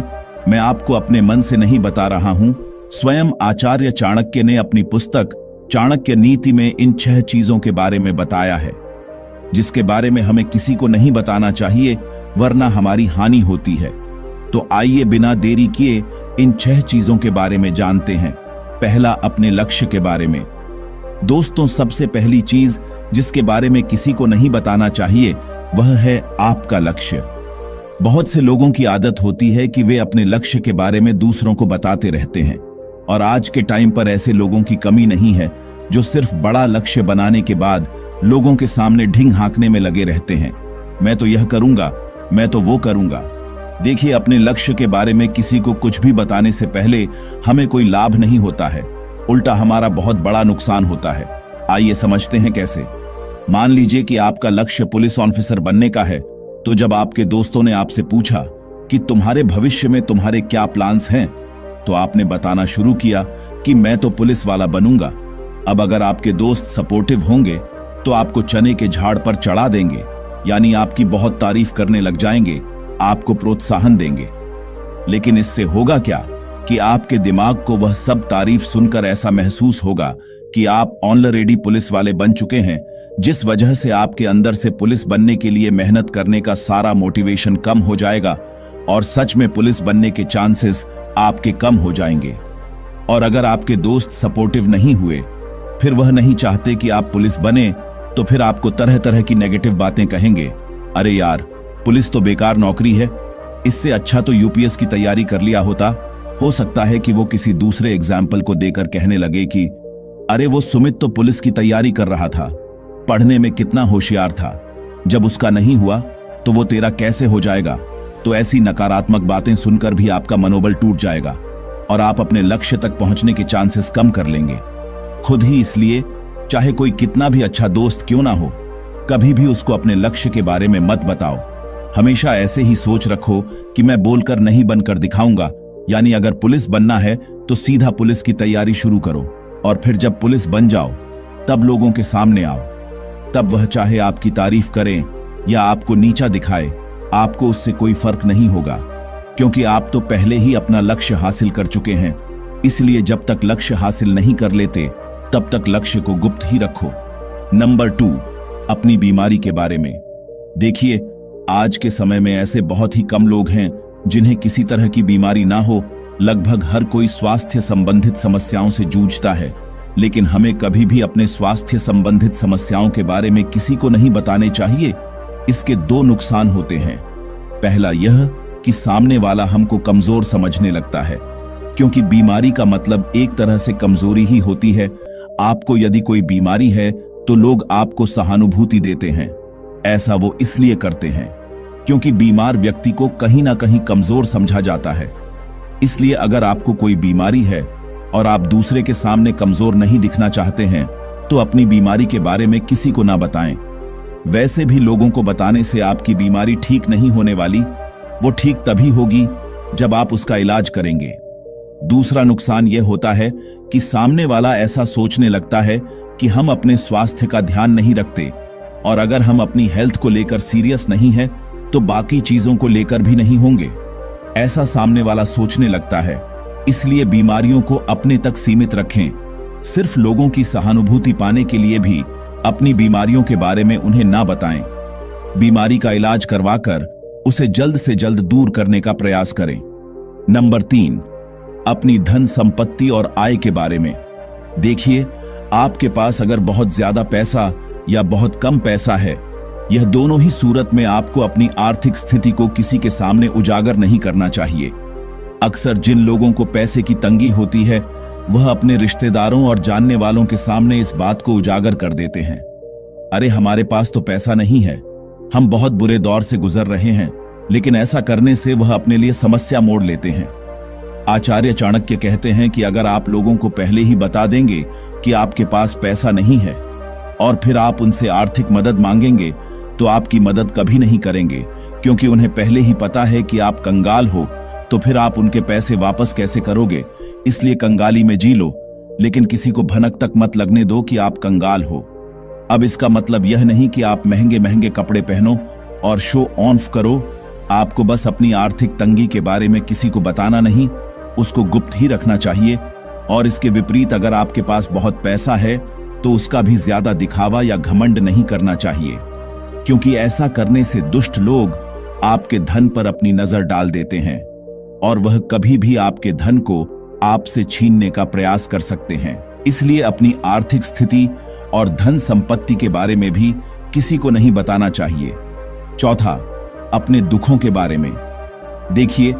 मैं आपको अपने मन से नहीं बता रहा हूं, स्वयं आचार्य चाणक्य ने अपनी पुस्तक चाणक्य नीति में इन 6 चीजों के बारे में बताया है, जिसके बारे में हमें किसी को नहीं बताना चाहिए, वरना हमारी हानि होती है। तो आइए बिना देरी किए इन 6 चीजों के बारे में जानते हैं। पहला, अपने लक्ष्य के बारे में। दोस्तों, सबसे पहली चीज जिसके बारे में किसी को नहीं बताना चाहिए वह है आपका लक्ष्य। बहुत से लोगों की आदत होती है कि वे अपने लक्ष्य के बारे में दूसरों को बताते रहते हैं, और आज के टाइम पर ऐसे लोगों की कमी नहीं है जो सिर्फ बड़ा लक्ष्य बनाने के बाद लोगों के सामने ढिंग हाँकने में लगे रहते हैं। मैं तो यह करूंगा, मैं तो वो करूंगा। देखिए, अपने लक्ष्य के बारे में किसी को कुछ भी बताने से पहले हमें कोई लाभ नहीं होता है, उल्टा हमारा बहुत बड़ा नुकसान होता है। आइए समझते हैं कैसे। मान लीजिए कि आपका लक्ष्य पुलिस ऑफिसर बनने का है, तो जब आपके दोस्तों ने आपसे पूछा कि तुम्हारे भविष्य में तुम्हारे क्या प्लान्स हैं, तो आपने बताना शुरू किया कि मैं तो पुलिस वाला बनूंगा। अब अगर आपके दोस्त सपोर्टिव होंगे तो आपको चने के झाड़ पर चढ़ा देंगे, यानी आपकी बहुत तारीफ करने लग जाएंगे, आपको प्रोत्साहन देंगे। लेकिन इससे होगा क्या कि आपके दिमाग को वह सब तारीफ सुनकर ऐसा महसूस होगा कि आप ऑलरेडी पुलिस वाले बन चुके हैं, जिस वजह से आपके अंदर से पुलिस बनने के लिए मेहनत करने का सारा मोटिवेशन कम हो जाएगा और सच में पुलिस बनने के चांसेस आपके कम हो जाएंगे। और अगर आपके दोस्त सपोर्टिव नहीं हुए, फिर वह नहीं चाहते कि आप पुलिस बने, तो फिर आपको तरह तरह की नेगेटिव बातें कहेंगे। अरे यार, पुलिस तो बेकार नौकरी है, इससे अच्छा तो यूपीएस की तैयारी कर लिया होता। हो सकता है कि वो किसी दूसरे एग्जाम्पल को देकर कहने लगे कि अरे वो सुमित तो पुलिस की तैयारी कर रहा था, पढ़ने में कितना होशियार था, जब उसका नहीं हुआ तो वो तेरा कैसे हो जाएगा। तो ऐसी नकारात्मक बातें सुनकर भी आपका मनोबल टूट जाएगा और आप अपने लक्ष्य तक पहुंचने के चांसेस कम कर लेंगे। खुद ही इसलिए चाहे कोई कितना भी अच्छा दोस्त क्यों ना हो, कभी भी उसको अपने लक्ष्य के बारे में मत बताओ। हमेशा ऐसे ही सोच रखो कि मैं बोलकर नहीं बनकर दिखाऊंगा, यानी अगर पुलिस बनना है तो सीधा पुलिस की तैयारी शुरू करो, और फिर जब पुलिस बन जाओ तब लोगों के सामने आओ। तब वह चाहे आपकी तारीफ करें या आपको नीचा दिखाए, आपको उससे कोई फर्क नहीं होगा, क्योंकि आप तो पहले ही अपना लक्ष्य हासिल कर चुके हैं। इसलिए जब तक लक्ष्य हासिल नहीं कर लेते तब तक लक्ष्य को गुप्त ही रखो। नंबर 2, अपनी बीमारी के बारे में। देखिए, आज के समय में ऐसे बहुत ही कम लोग हैं जिन्हें किसी तरह की बीमारी ना हो। लगभग हर कोई स्वास्थ्य संबंधित समस्याओं से जूझता है, लेकिन हमें कभी भी अपने स्वास्थ्य संबंधित समस्याओं के बारे में किसी को नहीं बताने चाहिए। इसके 2 नुकसान होते हैं। पहला यह कि सामने वाला हमको कमजोर समझने लगता है, क्योंकि बीमारी का मतलब एक तरह से कमजोरी ही होती है। आपको यदि कोई बीमारी है तो लोग आपको सहानुभूति देते हैं। ऐसा वो इसलिए करते हैं क्योंकि बीमार व्यक्ति को कहीं ना कहीं कमजोर समझा जाता है। इसलिए अगर आपको कोई बीमारी है और आप दूसरे के सामने कमजोर नहीं दिखना चाहते हैं, तो अपनी बीमारी के बारे में किसी को ना बताएं। वैसे भी लोगों को बताने से आपकी बीमारी ठीक नहीं होने वाली, वो ठीक तभी होगी जब आप उसका इलाज करेंगे। दूसरा नुकसान यह होता है कि सामने वाला ऐसा सोचने लगता है कि हम अपने स्वास्थ्य का ध्यान नहीं रखते, और अगर हम अपनी हेल्थ को लेकर सीरियस नहीं है तो बाकी चीजों को लेकर भी नहीं होंगे, ऐसा सामने वाला सोचने लगता है। इसलिए बीमारियों को अपने तक सीमित रखें। सिर्फ लोगों की सहानुभूति पाने के लिए भी अपनी बीमारियों के बारे में उन्हें ना बताएं। बीमारी का इलाज करवाकर उसे जल्द से जल्द दूर करने का प्रयास करें। नंबर 3, अपनी धन संपत्ति और आय के बारे में। देखिए, आपके पास अगर बहुत ज्यादा पैसा या बहुत कम पैसा है, यह दोनों ही सूरत में आपको अपनी आर्थिक स्थिति को किसी के सामने उजागर नहीं करना चाहिए। अक्सर जिन लोगों को पैसे की तंगी होती है, वह अपने रिश्तेदारों और जानने वालों के सामने इस बात को उजागर कर देते हैं। अरे हमारे पास तो पैसा नहीं है, हम बहुत बुरे दौर से गुजर रहे हैं। लेकिन ऐसा करने से वह अपने लिए समस्या मोड़ लेते हैं। आचार्य चाणक्य कहते हैं कि अगर आप लोगों को पहले ही बता देंगे कि आपके पास पैसा नहीं है और फिर आप उनसे आर्थिक मदद मांगेंगे, तो आपकी मदद कभी नहीं करेंगे, क्योंकि उन्हें पहले ही पता है कि आप कंगाल हो। तो फिर आप उनके पैसे वापस कैसे करोगे? इसलिए कंगाली में जी लो, लेकिन किसी को भनक तक मत लगने दो कि आप कंगाल हो। अब इसका मतलब यह नहीं कि आप महंगे महंगे कपड़े पहनो और शो ऑफ करो। आपको बस अपनी आर्थिक तंगी के बारे में किसी को बताना नहीं, उसको गुप्त ही रखना चाहिए। और इसके विपरीत अगर आपके पास बहुत पैसा है तो उसका भी ज्यादा दिखावा या घमंड नहीं करना चाहिए, क्योंकि ऐसा करने से दुष्ट लोग आपके धन पर अपनी नजर डाल देते हैं और वह कभी भी आपके धन को आपसे छीनने का प्रयास कर सकते हैं। इसलिए अपनी आर्थिक स्थिति और धन संपत्ति के बारे में भी किसी को नहीं बताना चाहिए। चौथा, अपने दुखों के बारे में। देखिए,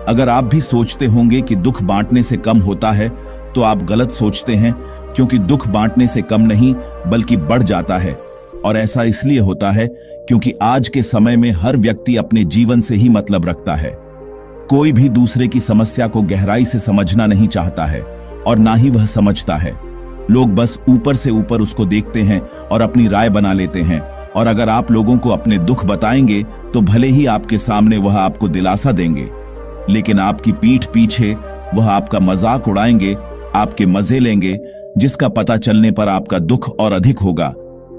अगर आप भी सोचते होंगे कि दुख बांटने से कम होता है तो आप गलत सोचते हैं, क्योंकि दुख बांटने से कम नहीं बल्कि बढ़ जाता है। और ऐसा इसलिए होता है क्योंकि आज के समय में हर व्यक्ति अपने जीवन से ही मतलब रखता है। कोई भी दूसरे की समस्या को गहराई से समझना नहीं चाहता है और ना ही वह समझता है। लोग बस ऊपर से ऊपर उसको देखते हैं और अपनी राय बना लेते हैं। और अगर आप लोगों को अपने दुख बताएंगे तो भले ही आपके सामने वह आपको दिलासा देंगे, लेकिन आपकी पीठ पीछे वह आपका मजाक उड़ाएंगे, आपके मजे लेंगे, जिसका पता चलने पर आपका दुख और अधिक होगा।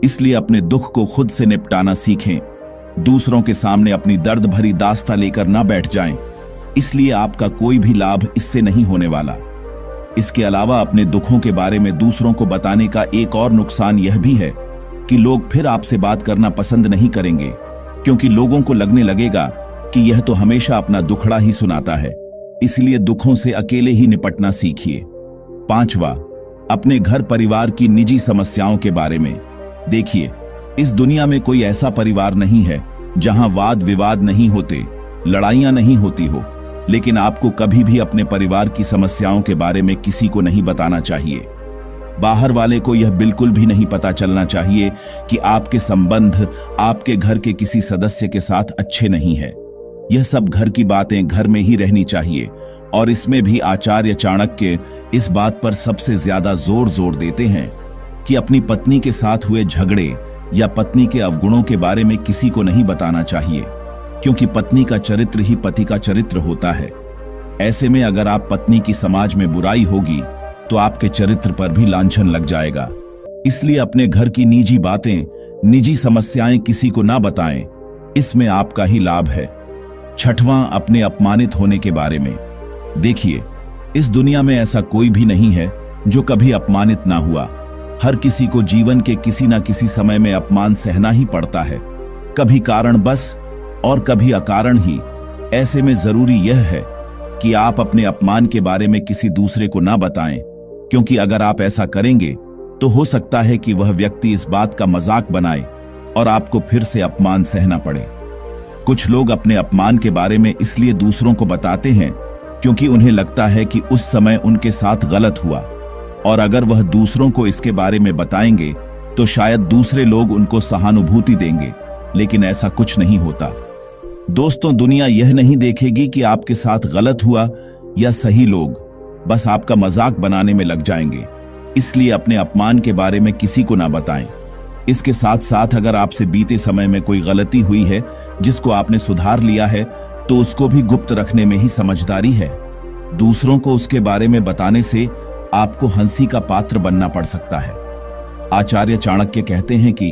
इसलिए अपने दुख को खुद से निपटाना सीखें। दूसरों के सामने अपनी दर्द भरी दास्तां लेकर ना बैठ जाएं, इसलिए आपका कोई भी लाभ इससे नहीं होने वाला। इसके अलावा अपने दुखों के बारे में दूसरों को बताने का एक और नुकसान यह भी है कि लोग फिर आपसे बात करना पसंद नहीं करेंगे, क्योंकि लोगों को लगने लगेगा कि यह तो हमेशा अपना दुखड़ा ही सुनाता है। इसलिए दुखों से अकेले ही निपटना सीखिए। पांचवा, अपने घर परिवार की निजी समस्याओं के बारे में। देखिए, इस दुनिया में कोई ऐसा परिवार नहीं है जहां वाद विवाद नहीं होते, लड़ाइयां नहीं होती हो, लेकिन आपको कभी भी अपने परिवार की समस्याओं के बारे में किसी को नहीं बताना चाहिए। बाहर वाले को यह बिल्कुल भी नहीं पता चलना चाहिए कि आपके संबंध आपके घर के किसी सदस्य के साथ अच्छे नहीं है। यह सब घर की बातें घर में ही रहनी चाहिए। और इसमें भी आचार्य चाणक्य इस बात पर सबसे ज्यादा जोर देते हैं कि अपनी पत्नी के साथ हुए झगड़े या पत्नी के अवगुणों के बारे में किसी को नहीं बताना चाहिए, क्योंकि पत्नी का चरित्र ही पति का चरित्र होता है। ऐसे में अगर आप पत्नी की समाज में बुराई होगी तो आपके चरित्र पर भी लांछन लग जाएगा। इसलिए अपने घर की निजी बातें, निजी समस्याएं किसी को ना बताएं, इसमें आपका ही लाभ है। छठवां, अपने अपमानित होने के बारे में। देखिए, इस दुनिया में ऐसा कोई भी नहीं है जो कभी अपमानित ना हुआ। हर किसी को जीवन के किसी ना किसी समय में अपमान सहना ही पड़ता है, कभी कारण बस और कभी अकारण ही। ऐसे में जरूरी यह है कि आप अपने अपमान के बारे में किसी दूसरे को ना बताएं, क्योंकि अगर आप ऐसा करेंगे तो हो सकता है कि वह व्यक्ति इस बात का मजाक बनाए और आपको फिर से अपमान सहना पड़े। कुछ लोग अपने अपमान के बारे में इसलिए दूसरों को बताते हैं क्योंकि उन्हें लगता है कि उस समय उनके साथ गलत हुआ, और अगर वह दूसरों को इसके बारे में बताएंगे तो शायद दूसरे लोग उनको सहानुभूति देंगे, लेकिन ऐसा कुछ नहीं होता। दोस्तों, दुनिया यह नहीं देखेगी कि आपके साथ गलत हुआ या सही, लोग बस आपका मजाक बनाने में लग जाएंगे। इसलिए अपने अपमान के बारे में किसी को ना बताएं। इसके साथ साथ अगर आपसे बीते समय में कोई गलती हुई है जिसको आपने सुधार लिया है तो उसको भी गुप्त रखने में ही समझदारी है। दूसरों को उसके बारे में बताने से आपको हंसी का पात्र बनना पड़ सकता है। आचार्य चाणक्य कहते हैं कि